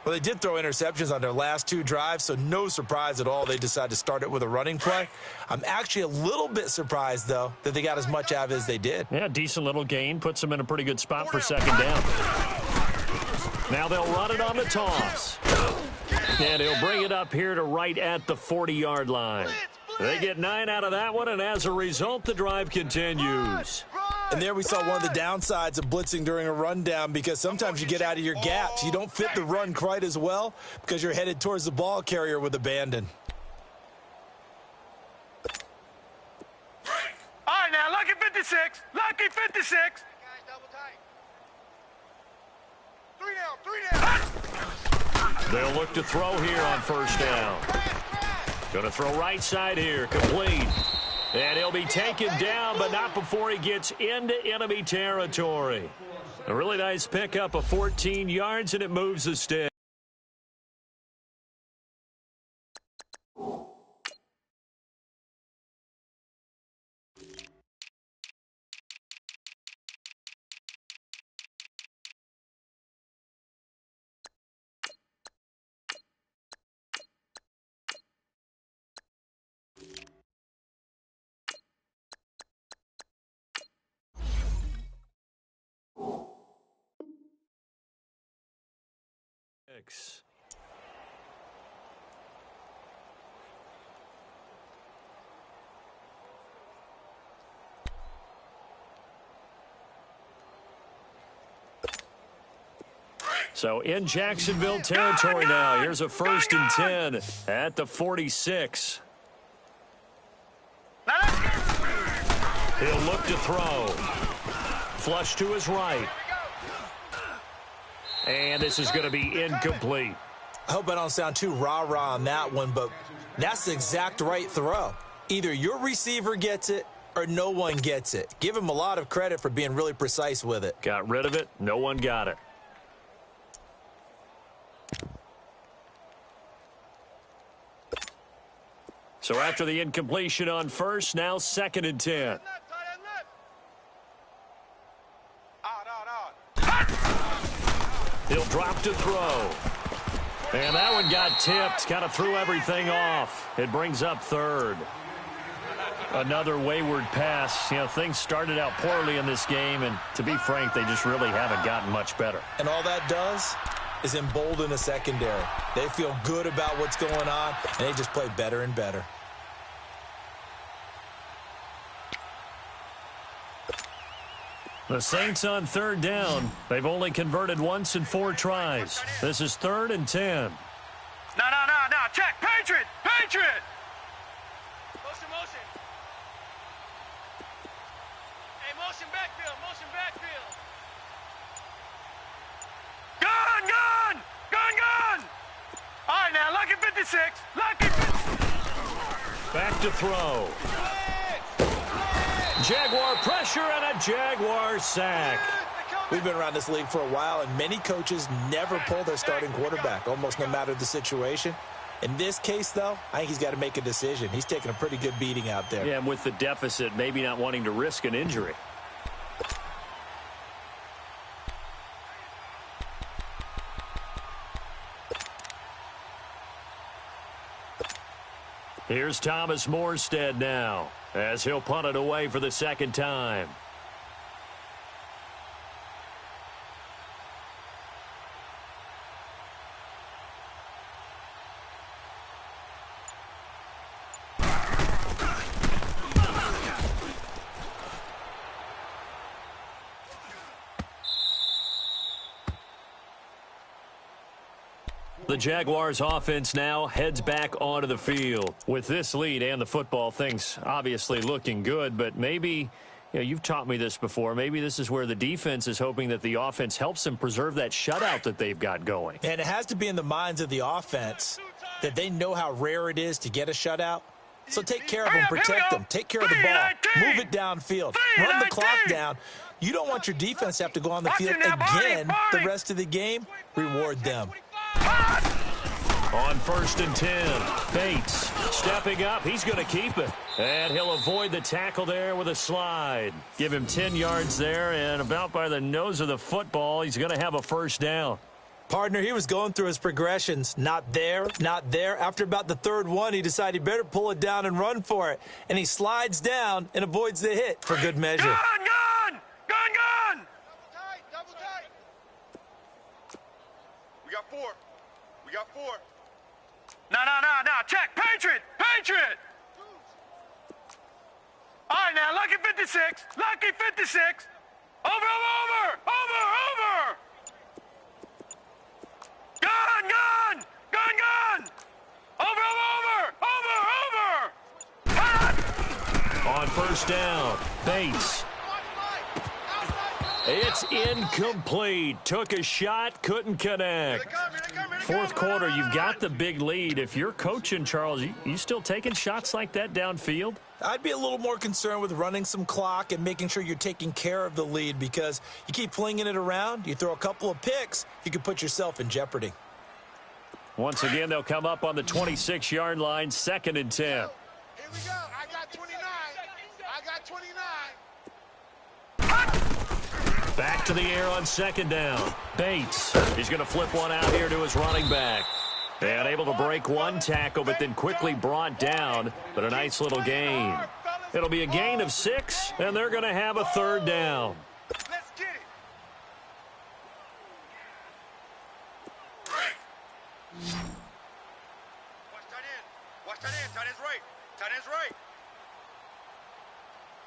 Well, they did throw interceptions on their last 2 drives, so no surprise at all they decided to start it with a running play. I'm actually a little bit surprised, though, that they got as much out of it as they did. Yeah, decent little gain. Puts them in a pretty good spot for second down. Now they'll run it on the toss. And he'll bring it up here to right at the 40-yard line. They get 9 out of that one, and as a result, the drive continues. And there we saw one of the downsides of blitzing during a rundown, because sometimes you get out of your gaps. You don't fit the run quite as well because you're headed towards the ball carrier with abandon. All right, now, lucky 56. Lucky 56. Guys, double tight. 3 down. They'll look to throw here on first down. Going to throw right side here, complete. And he'll be taken down, but not before he gets into enemy territory. A really nice pickup of 14 yards, and it moves the stick. So in Jacksonville territory now. Here's a 1st and 10 at the 46. He'll look to throw. Flush to his right. And this is going to be incomplete. I hope I don't sound too rah-rah on that one, but that's the exact right throw. Either your receiver gets it or no one gets it. Give him a lot of credit for being really precise with it. Got rid of it. No one got it. So after the incompletion on first, now 2nd and 10. He'll drop to throw. And that one got tipped. Kind of threw everything off. It brings up 3rd. Another wayward pass. You know, things started out poorly in this game, and to be frank, they just really haven't gotten much better. And all that does is embolden the secondary. They feel good about what's going on, and they just play better and better. The Saints on 3rd down. They've only converted once in 4 tries. This is 3rd and 10. No. Check. Patriot. Motion. Hey, motion backfield. Gun. All right, now, lucky 56. Back to throw. Jaguar pressure and a Jaguar sack. We've been around this league for a while, and many coaches never pull their starting quarterback, almost no matter the situation. In this case, though, I think he's got to make a decision. He's taking a pretty good beating out there. Yeah, and with the deficit, maybe not wanting to risk an injury. Here's Thomas Morstead now, as he'll punt it away for the 2nd time. The Jaguars offense now heads back onto the field. With this lead and the football, things obviously looking good, but maybe, you know, you've taught me this before, maybe this is where the defense is hoping that the offense helps them preserve that shutout that they've got going. And it has to be in the minds of the offense that they know how rare it is to get a shutout. So take care of them, protect them, take care of the ball, move it downfield, run the clock down. You don't want your defense to have to go on the field again the rest of the game. Reward them. On 1st and 10, Bates stepping up. He's going to keep it. And he'll avoid the tackle there with a slide. Give him 10 yards there, and about by the nose of the football, he's going to have a 1st down. Partner, he was going through his progressions. Not there, not there. After about the third one, he decided he better pull it down and run for it. And he slides down and avoids the hit for good measure. Gun! Gun! Gun! Gun! Double tight, double tight. We got 4. We got 4. No. Check. Patriot! Patriot! All right, now, lucky 56. Lucky 56. Over! Gun! Gun! Gun! Gun! Over! On first down, Bates. It's incomplete. Took a shot, couldn't connect. Fourth quarter, you've got the big lead. If you're coaching, Charles, you still taking shots like that downfield? I'd be a little more concerned with running some clock and making sure you're taking care of the lead, because you keep flinging it around, you throw a couple of picks, you could put yourself in jeopardy. Once again, they'll come up on the 26-yard line, 2nd and 10. Here we go. I got 29. I got 29. Back to the air on 2nd down. Bates, he's going to flip one out here to his running back. And able to break one tackle, but then quickly brought down. But a nice little gain. It'll be a gain of 6, and they're going to have a 3rd down. Let's get it. Watch tight end. Watch tight end. Tight end's right. Tight end's right.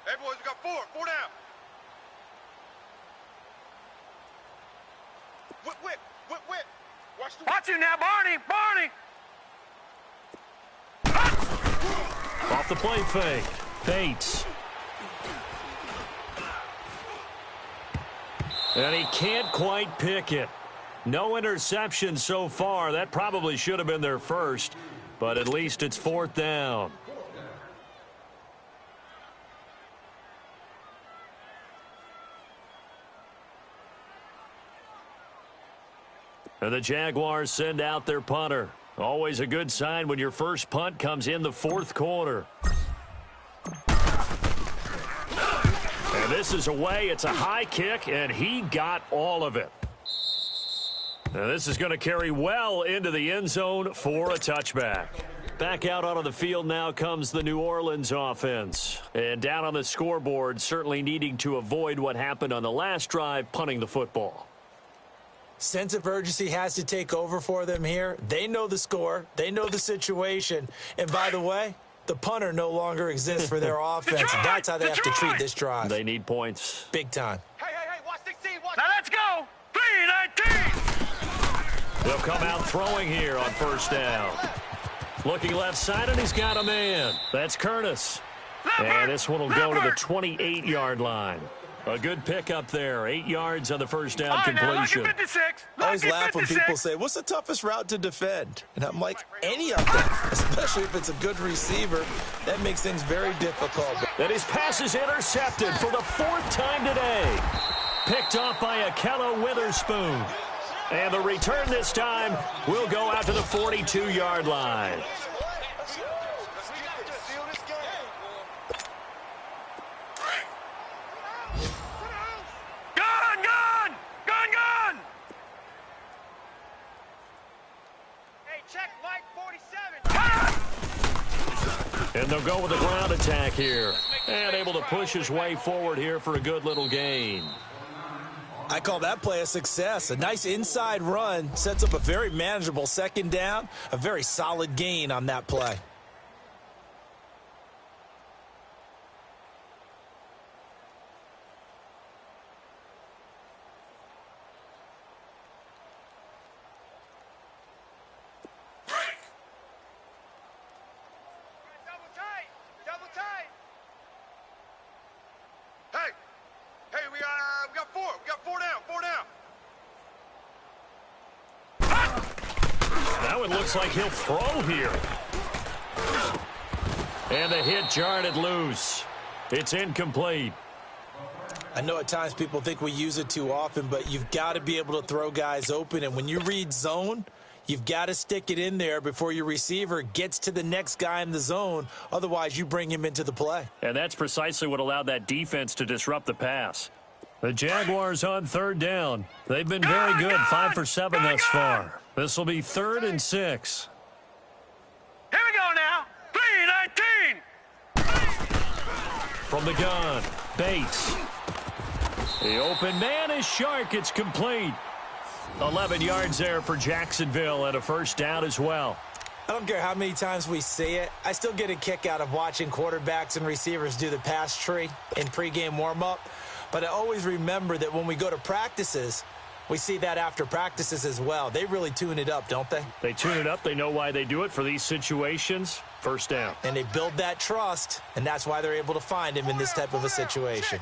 Hey, boys, we got 4. 4 down. Whip. Watch you now, Barney! Off the play fake. Bates. And he can't quite pick it. No interception so far. That probably should have been their first, but at least it's 4th down. And the Jaguars send out their punter. Always a good sign when your first punt comes in the 4th quarter. And this is away. It's a high kick, and he got all of it. Now this is going to carry well into the end zone for a touchback. Back out onto the field now comes the New Orleans offense. And down on the scoreboard, certainly needing to avoid what happened on the last drive, punting the football. Sense of urgency has to take over for them here. They know the score. They know the situation. And by the way, the punter no longer exists for their offense. That's how they have to treat this drive. They need points. Big time. Hey, watch 16. Watch. Now let's go! 3-19! They'll come out throwing here on first down. Looking left side, and he's got a man. That's Curtis. And this one will go to the 28-yard line. A good pickup there. 8 yards on the first down completion. Lucky 56. I always laugh when people say, what's the toughest route to defend? And I'm like, any of them, especially if it's a good receiver. That makes things very difficult. And his pass is intercepted for the 4th time today. Picked off by Akella Witherspoon. And the return this time will go out to the 42-yard line. And they'll go with a ground attack here. And able to push his way forward here for a good little gain. I call that play a success. A nice inside run sets up a very manageable 2nd down. A very solid gain on that play. Now it looks like he'll throw here. And the hit jarred it loose. It's incomplete. I know at times people think we use it too often, but you've got to be able to throw guys open. And when you read zone, you've got to stick it in there before your receiver gets to the next guy in the zone. Otherwise, you bring him into the play. And that's precisely what allowed that defense to disrupt the pass. The Jaguars on third down. They've been very good, 5 for 7 thus far. This will be 3rd and 6. Here we go now. 3-19. From the gun, Bates. The open man is Shark. It's complete. 11 yards there for Jacksonville and a first down as well. I don't care how many times we see it. I still get a kick out of watching quarterbacks and receivers do the pass tree in pregame warm-up. But I always remember that when we go to practices, we see that after practices as well. They really tune it up, don't they? They tune it up. They know why they do it for these situations. First down. And they build that trust, and that's why they're able to find him in this type of a situation.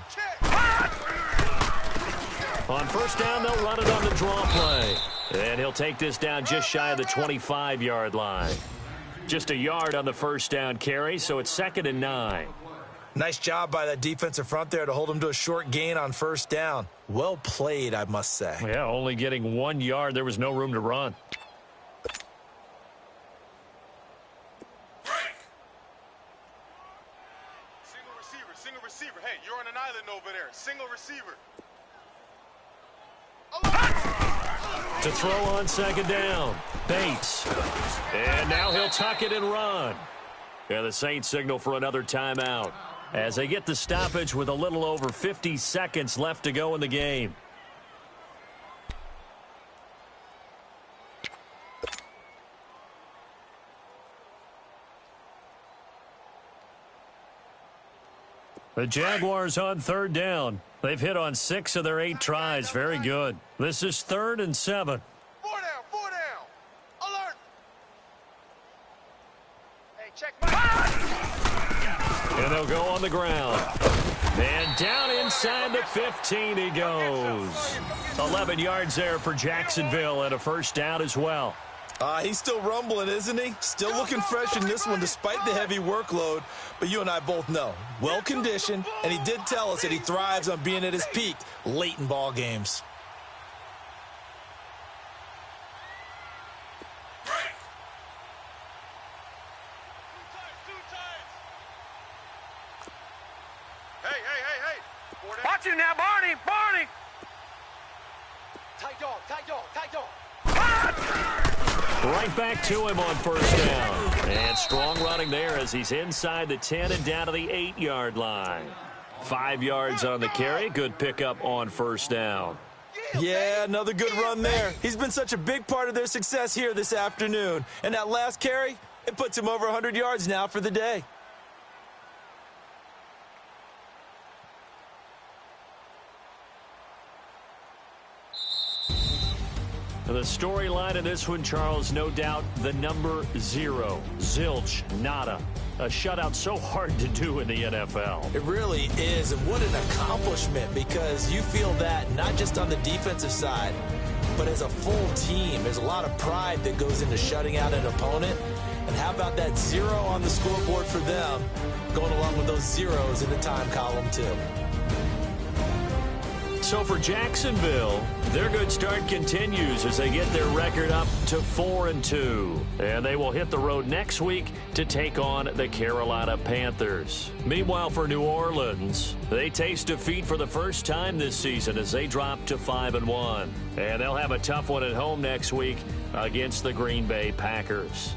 On first down, they'll run it on the draw play. And he'll take this down just shy of the 25-yard line. Just a yard on the first down carry, so it's 2nd and 9. Nice job by that defensive front there to hold him to a short gain on first down. Well played, I must say. Yeah, only getting 1 yard. There was no room to run. Single receiver. Hey, you're on an island over there. Single receiver. To throw on 2nd down, Bates. And now he'll tuck it and run. Yeah, the Saints signal for another timeout as they get the stoppage with a little over 50 seconds left to go in the game. The Jaguars on third down. They've hit on 6 of their 8 tries. Very good. This is 3rd and 7. 4 down. Alert. Hey, check. And they'll go on the ground. And down inside the 15 he goes. 11 yards there for Jacksonville and a first down as well. He's still rumbling, isn't he? Still looking fresh in this one despite the heavy workload. But you and I both know, well-conditioned, and he did tell us that he thrives on being at his peak late in ball games. Hey. Watch you now, Barney. Tight dog. Right back to him on first down. And strong running there as he's inside the 10 and down to the 8-yard line. 5 yards on the carry. Good pickup on first down. Yeah, another good run there. He's been such a big part of their success here this afternoon. And that last carry, it puts him over 100 yards now for the day. The storyline of this one, Charles, no doubt the number 0. Zilch, nada. A shutout so hard to do in the NFL. It really is, and what an accomplishment, because you feel that not just on the defensive side, but as a full team. There's a lot of pride that goes into shutting out an opponent. And how about that 0 on the scoreboard for them, going along with those zeros in the time column too. So for Jacksonville, their good start continues as they get their record up to 4-2. And they will hit the road next week to take on the Carolina Panthers. Meanwhile, for New Orleans, they taste defeat for the first time this season as they drop to 5-1. And they'll have a tough one at home next week against the Green Bay Packers.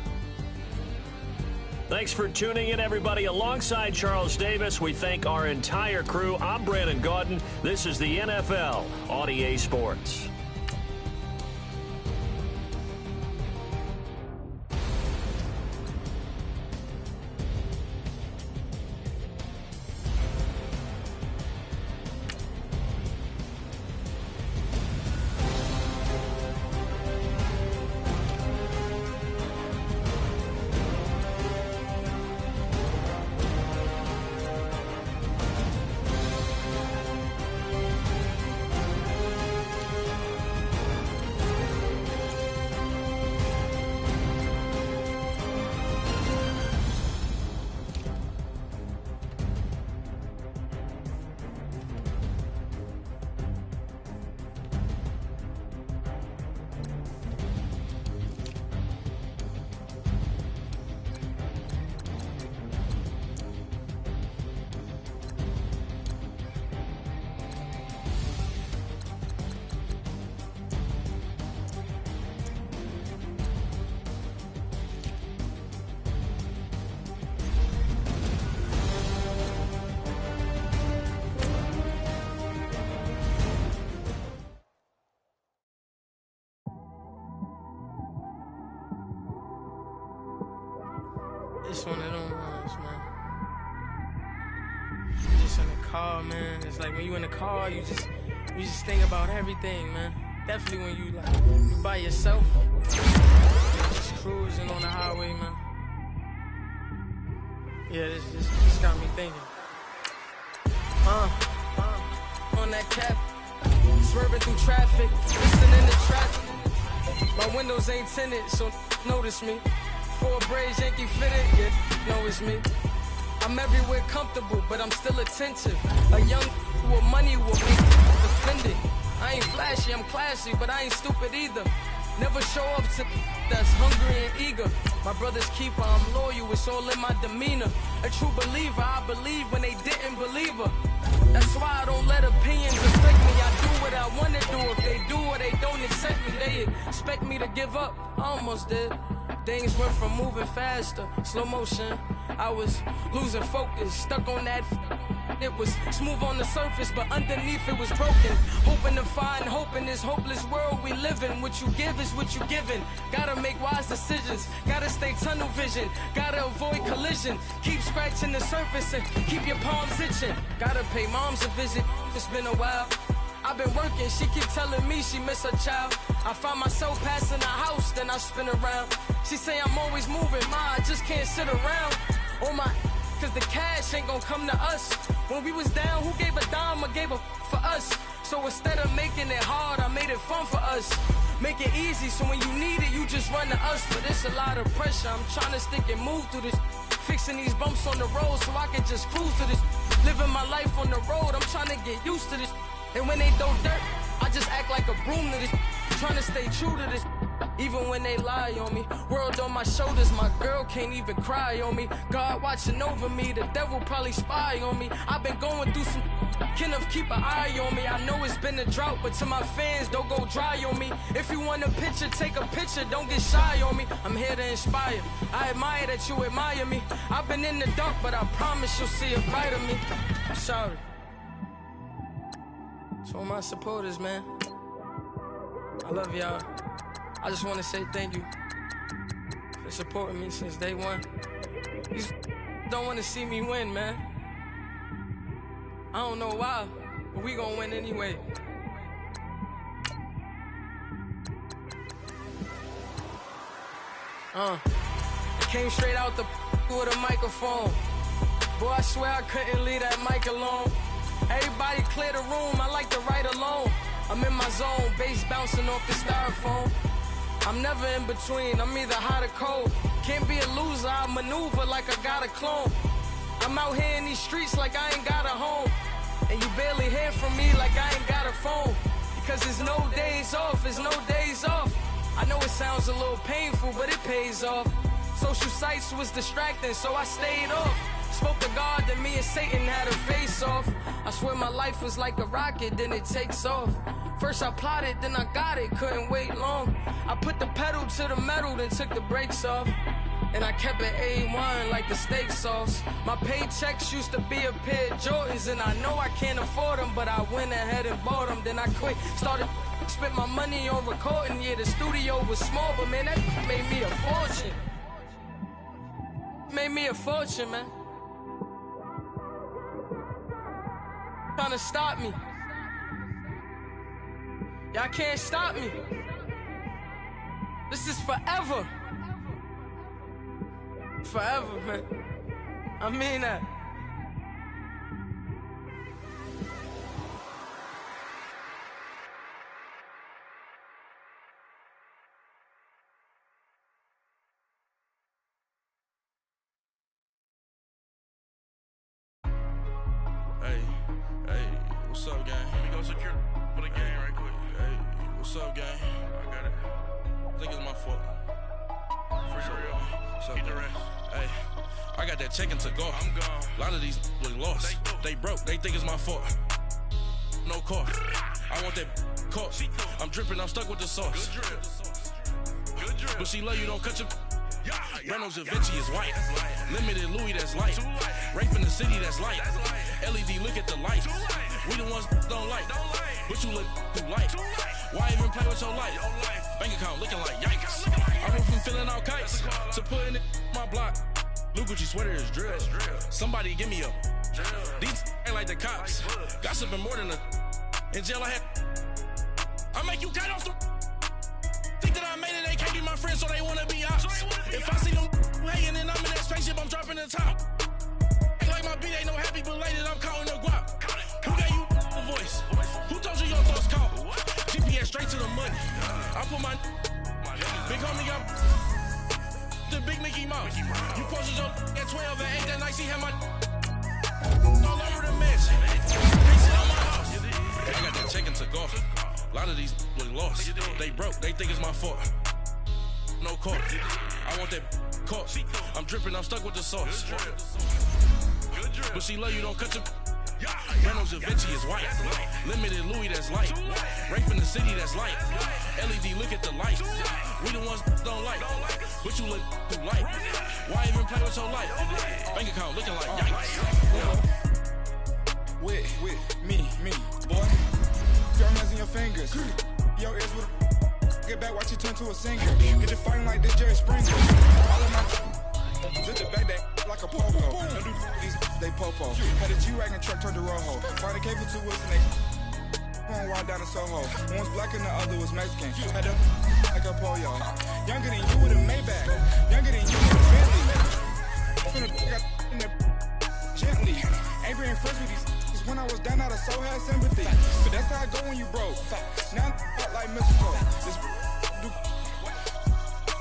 Thanks for tuning in, everybody. Alongside Charles Davis, we thank our entire crew. I'm Brandon Gaudin. This is the NFL on EA Sports. It's one of them ones, man. Just in the car, man. It's like when you in the car, you just think about everything, man. Definitely when you by yourself, just cruising on the highway, man. Yeah, this got me thinking. On that cap, swerving through traffic, listening to traffic. My windows ain't tinted, so notice me. 4 braids, Yankee fitted, yeah, know it's me. I'm everywhere comfortable, but I'm still attentive. A young with money will make offended. I ain't flashy, I'm classy, but I ain't stupid either. Never show up to that's hungry and eager. My brother's keeper, I'm loyal, it's all in my demeanor. A true believer, I believe when they didn't believe her. That's why I don't let opinions affect me. I do what I want to do. If they do or they don't accept me, they expect me to give up. I almost did. Things went from moving faster, slow motion. I was losing focus, stuck on that. It was smooth on the surface, but underneath it was broken. Hoping to find hope in this hopeless world we live in. What you give is what you given. Gotta make wise decisions. Gotta stay tunnel vision. Gotta avoid collision. Keep scratching the surface and keep your palms itching. Gotta pay moms a visit. It's been a while. I've been working, she keep telling me she miss her child. I find myself passing the house, then I spin around. She say I'm always moving, I just can't sit around. Oh my, cause the cash ain't gonna come to us. When we was down, who gave a dime or gave a for us? So instead of making it hard, I made it fun for us. Make it easy, so when you need it, you just run to us. But it's a lot of pressure, I'm trying to stick and move through this. Fixing these bumps on the road so I can just cruise to this. Living my life on the road, I'm trying to get used to this. And when they throw dirt, I just act like a broom to this. Trying to stay true to this. Even when they lie on me. World on my shoulders, my girl can't even cry on me. God watching over me, the devil probably spy on me. I've been going through some, Kenneth keep an eye on me. I know it's been a drought, but to my fans, don't go dry on me. If you want a picture, take a picture, don't get shy on me. I'm here to inspire, I admire that you admire me. I've been in the dark, but I promise you'll see a brighter me. I'm sorry. To all my supporters, man, I love y'all. I just want to say thank you for supporting me since day one. You don't want to see me win, man. I don't know why, but we gonna win anyway. I came straight out the with a microphone. Boy, I swear I couldn't leave that mic alone. Everybody clear the room, I like to write alone. I'm in my zone, bass bouncing off the styrofoam. I'm never in between, I'm either hot or cold. Can't be a loser, I maneuver like I got a clone. I'm out here in these streets like I ain't got a home. And you barely hear from me like I ain't got a phone. Because there's no days off, there's no days off. I know it sounds a little painful, but it pays off. Social sites was distracting, so I stayed off. Spoke to God, then me and Satan had a face off. I swear my life was like a rocket, then it takes off. First I plotted, then I got it, couldn't wait long. I put the pedal to the metal, then took the brakes off. And I kept it A1 like the steak sauce. My paychecks used to be a pair of Jordans, and I know I can't afford them, but I went ahead and bought them. Then I quit, started spent my money on recording. Yeah, the studio was small, but man, that made me a fortune. Made me a fortune, man. Trying to stop me. Y'all can't stop me. This is forever. Forever, man. I mean that. Hey, what's up, gang? Let me go secure for the game right quick. Hey, what's up, gang? I got it. I think it's my fault. For real. What's up, Get the gang? rest. Hey, I got that check-in to go. I'm gone. A lot of these look lost. They broke. They think it's my fault. No car. I want that car. I'm dripping. I'm stuck with the sauce. Good drip. Good drip. But she love you. Don't cut your. Yeah, Reynolds and Vinci is white. Limited Louis, that's light. Rape in the city, that's light. LED, look at the light. We the ones don't like. But you look too light. Why even play with your life? Bank account looking like yikes. I went from filling out kites to putting it in my block. Blue Gucci sweater is drill. Somebody give me a. These ain't like the cops. Gossiping more than a. In jail I had. I make you cut off the. Think that I made it, they can't be my friends, so they wanna be ops. If I see them hating and I'm in that spaceship, I'm dropping the top. Ain't like my beat ain't no happy belated, I'm counting the guap. Who gave you the voice? Who told you your thoughts count? GPS straight to the money. I put my big homie got the big Mickey Mouse. You posted your at 12 and 8 that night, she had my all over the mansion. They sit on my house. I got that check into golf. A lot of these look lost. They broke, they think it's my fault. No call. I want that caught. I'm dripping, I'm stuck with the sauce. But she love you, don't cut your. Reynolds Da Vinci is white. Limited Louis, that's light. Rape in the city, that's light. LED, look at the light. We the ones don't like. But you look too light. Why even play with your life? Bank account looking like yikes. With me, boy. Your hands in your fingers. Your ears with get back, watch you turn to a singer. Get to fighting like this Jerry Springer. All of my zip the back that like a popo. Don't do these, they popo. Had a G-Wagon truck turned to Rojo. Find a cable to us and they going wild down in Soho. One was black and the other was Mexican. Had a like a pollo. Younger than you with a Maybach. Younger than you with a Bentley. From the got in the gently. Ain't been friends with these. When I was down, I so had sympathy. But that's how I go when you broke. Now I'm like mistletoe. This do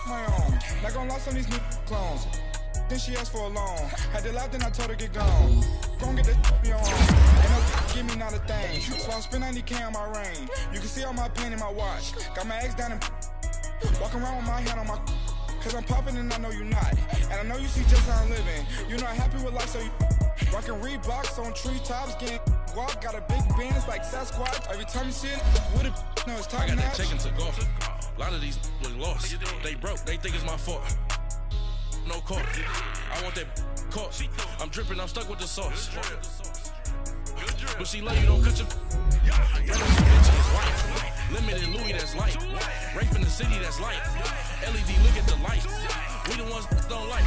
my own. Not gonna lost on these new clones. Then she asked for a loan. Had to laugh, then I told her get gone. Gon' get that me on. Ain't no give me not a thing. So I spend 90K on my ring. You can see all my pain in my watch. Got my ex down and walking around with my hand on my. Cause I'm popping and I know you not. And I know you see just how I'm living. You're not happy with life, so you. Rockin' Reeboks on treetops, getting guap, got a big bands like Sasquatch. Every time you see it, with it, no, it's top notch. I got that check into golf. A lot of these look lost. They broke, they think it's my fault. No call. I want that caught. I'm dripping, I'm stuck with the sauce. But she love you, don't cut your. Reynolds Da Vinci is white. Limited Louis, that's light. Rape in the city, that's light. LED, look at the light. We the ones don't like.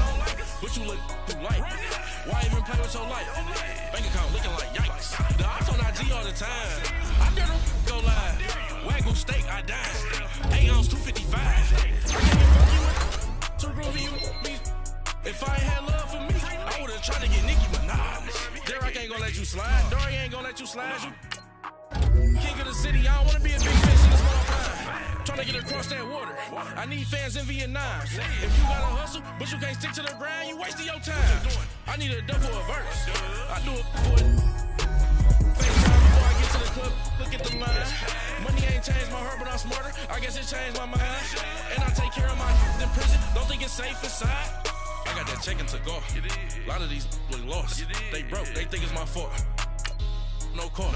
But you look too light. Why even play with your life? Bank account looking like yikes. The ops on IG all the time. I dare them go live. Wagyu steak, I died. 8 ounce, 255. I can't get fuck you with to groovy you me. If I ain't had love for me, I would've tried to get Nicki Minaj. Derek ain't gonna let you slide. Dory ain't gonna let you slide. You king of the city, I don't wanna be a big fish in this small pond. Tryna get across that water. I need fans in Vietnam. If you gotta hustle, but you can't stick to the grind, you wasting your time. I need a double a verse. I do it for it. FaceTime before I get to the club, look at the line. Money ain't changed my heart, but I'm smarter. I guess it changed my mind. And I take care of my in prison. Don't think it's safe inside. I got that check into golf. A lot of these look lost. They broke, they think it's my fault. No call.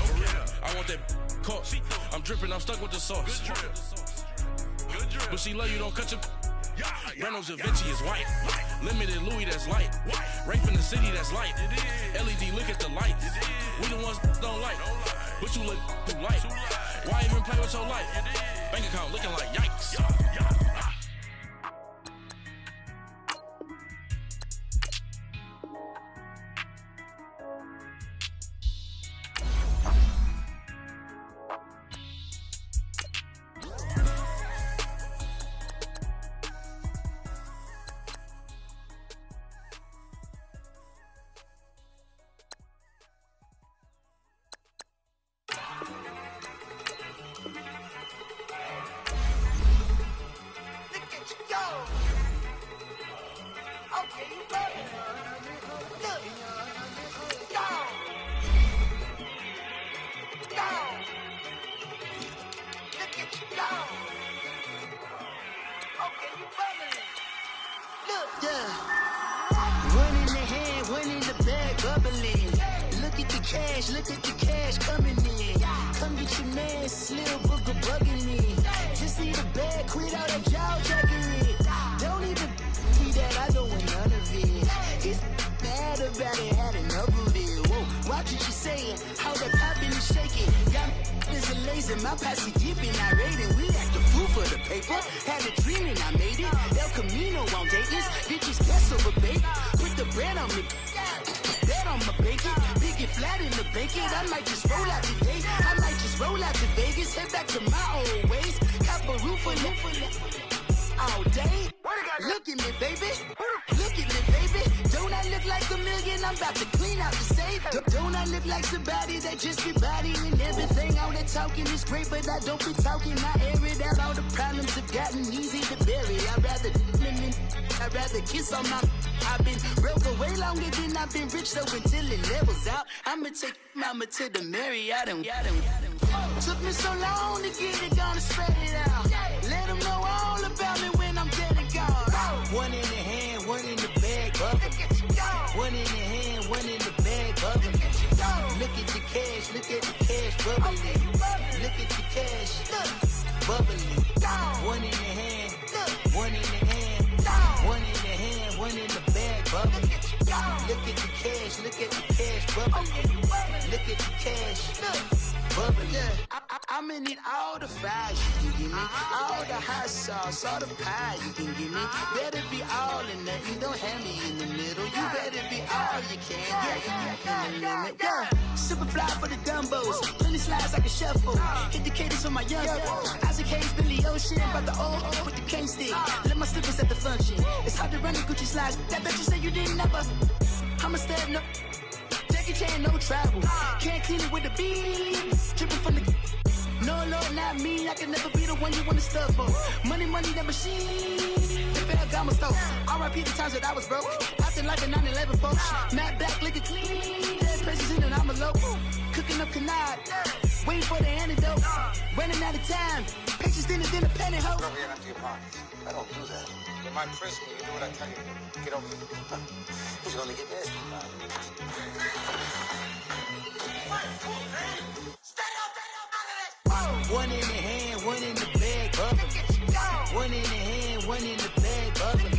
I want that caught. I'm dripping, I'm stuck with the sauce. But she love you, don't cut your. Reynolds Da Vinci is white. Limited Louis, that's light. Rape in the city, that's light. LED, look at the light. We the ones don't like. But you look too light. Why even play with your life? Bank account looking like yikes. Look at the cash coming in. Come get your man, Slim Booker bugging me. Just see the bag, quit out that jaw jackery. Don't even see that, I don't want none of it. He's mad about it, had enough of it. Whoa, watch what you saying, how that poppin' and shaking. Got is a laser, my posse dipping, I raiding. We act the fool for the paper. Had a dream and I made it. El Camino on Dayton's. Bitches guess over bait. Put the bread on me. Bet on my bacon. Big it flat in the bacon. I might just roll out today. I might just roll out to Vegas. Head back to my old ways. Have a roof for all day. Look at me, baby. Look at me, baby. Don't I look like $1 million? I'm about to clean out the safe. Don't I look like somebody that just be bodying everything? All that talking is great, but I don't be talking. I air it out. All the problems have gotten easy to bury. I'd rather kiss on my. I've been broke away longer than I've been rich, so until it levels out, I'ma take mama to the Marriott and took me so long to get it, gonna spread it out. Let them know all about me when I'm dead and gone. One in the hand, one in the bag, bubbling. One in the hand, one in the bag, bubbling. Look at the cash, look at the cash, bubbling. Look at the cash, bubbling. One in the hand, one in the hand, one in the hand, one in the bag, bubbling. Look at the cash, look at the cash, bubbling. Look at the cash, bubbling. I'ma need all the fries you can give me, all the hot sauce, all the pie you can give me. Better be all in nothing, don't have me in the middle. You better be all you can, yeah. Super fly for the Dumbos, plenty slides like a shuffle. Hit the cadence on my young Isaac Hayes, Billy Ocean, about the old with the cane stick. Let my slippers at the function. It's hard to run the Gucci slides. That bet you say you didn't never. I'ma stand up. Jackie Chan, no travel. Can't clean it with the beat. Dripping from the. No, Lord, not me. I can never be the one you wanna stuff for. Money, that machine. The Ferragamo store. R.I.P. the times that I was broke. Acting like a 9/11 folks. Matte black, liquor clean. Dead places in and I'm a local. Cooking up canard. Waiting for the antidote. Running out of time. Patience thinner than a penny hoe. Over here empty your pockets. I don't do that. You might frisk me. You do what I tell you. Get over here. He's gonna get nasty. One in the hand, one in the bag, bubbling. One in the hand, one in the bag, bubbling.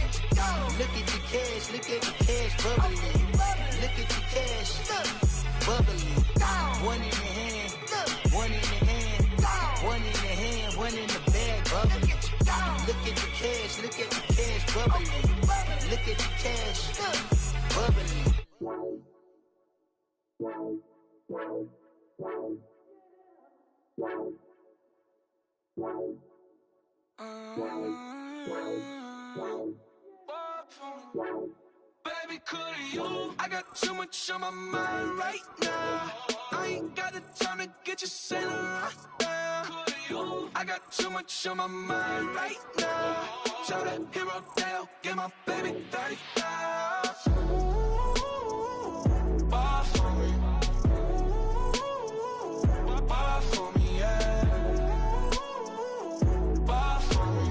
Look at the cash, look at the cash, bubbling. Look at the cash, bubbling. One in the hand, one in the hand, one in the hand, one in the bag, bubbling. Look at the cash, look at the cash, bubbling. Look at the cash, bubbling. Baby, could you? I got too much on my mind right now. I ain't got the time to get you sailing right now. Could you? I got too much on my mind right now. Tell that hero Dale, get my baby 30,000. Bar for me. Bar for me, yeah. Bar for me.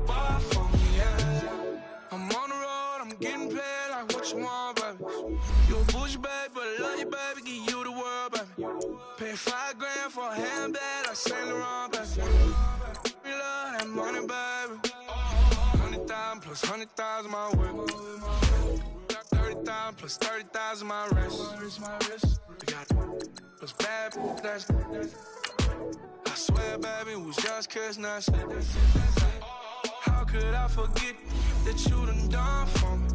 Bar for me, yeah. I'm on the road, I'm getting paid like what you want, baby. You a bougie, baby, but I love you, baby. Give you the world, baby. Pay $5 grand for a handbag like Saint Laurent, baby. We love that money, baby. 100,000 plus 100,000 my way. 30,000 plus 30,000 my wrist. We got plus bad, that's. I swear, baby, it was just kiss, not shit. How could I forget that you done for me?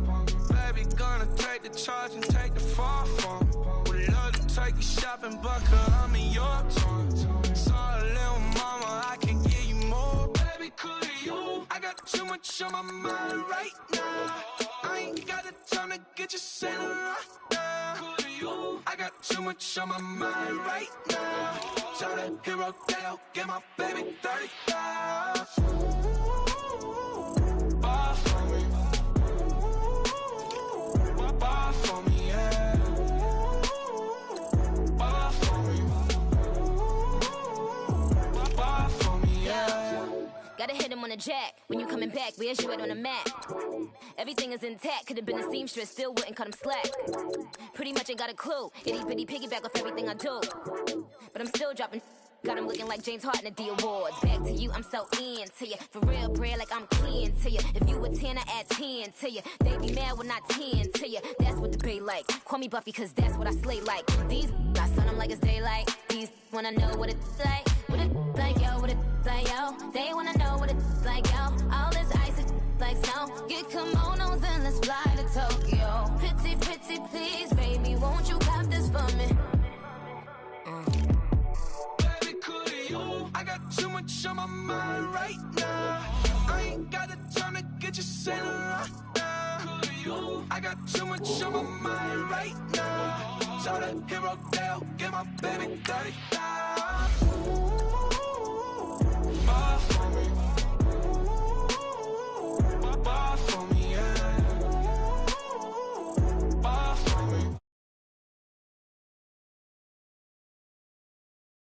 Baby, gonna take the charge and take the fall from me. Would love to take you shopping, but I'm in your town. Sorry, little mama, I can give you more. Baby, could you? I got too much on my mind right now. I ain't got the time to get you sailing right now. Could you? I got too much on my mind right now. Tell that hero Dale, get my baby 30,000. Bar for me. Bar for me, yeah. Bar for me. Bar for me, yeah. Gotta hit him on the jack. When you coming back, where's you at on the map? Everything is intact. Could've been a seamstress, still wouldn't cut him slack. Pretty much ain't got a clue. Itty bitty piggyback off everything I do. But I'm still dropping. Got him looking like James Harden at the awards. Back to you, I'm so into you. For real, bread, like I'm keen to you. If you were 10, I add 10 to you. They be mad when I 10 to you. That's what the bay like. Call me Buffy, cause that's what I slay like. These, I sun them like it's daylight. These, when I know what it's like. What it like, like yo. They wanna know what it's like yo. All this ice is like snow. Get kimonos and let's fly to Tokyo. Pretty, pretty, please, baby, won't you pop this for me? Baby, could you? I got too much on my mind right now. I ain't got the time to get you sailing right now. Could you? I got too much on my mind right now. Tell the hero Dale, get my baby 30,000.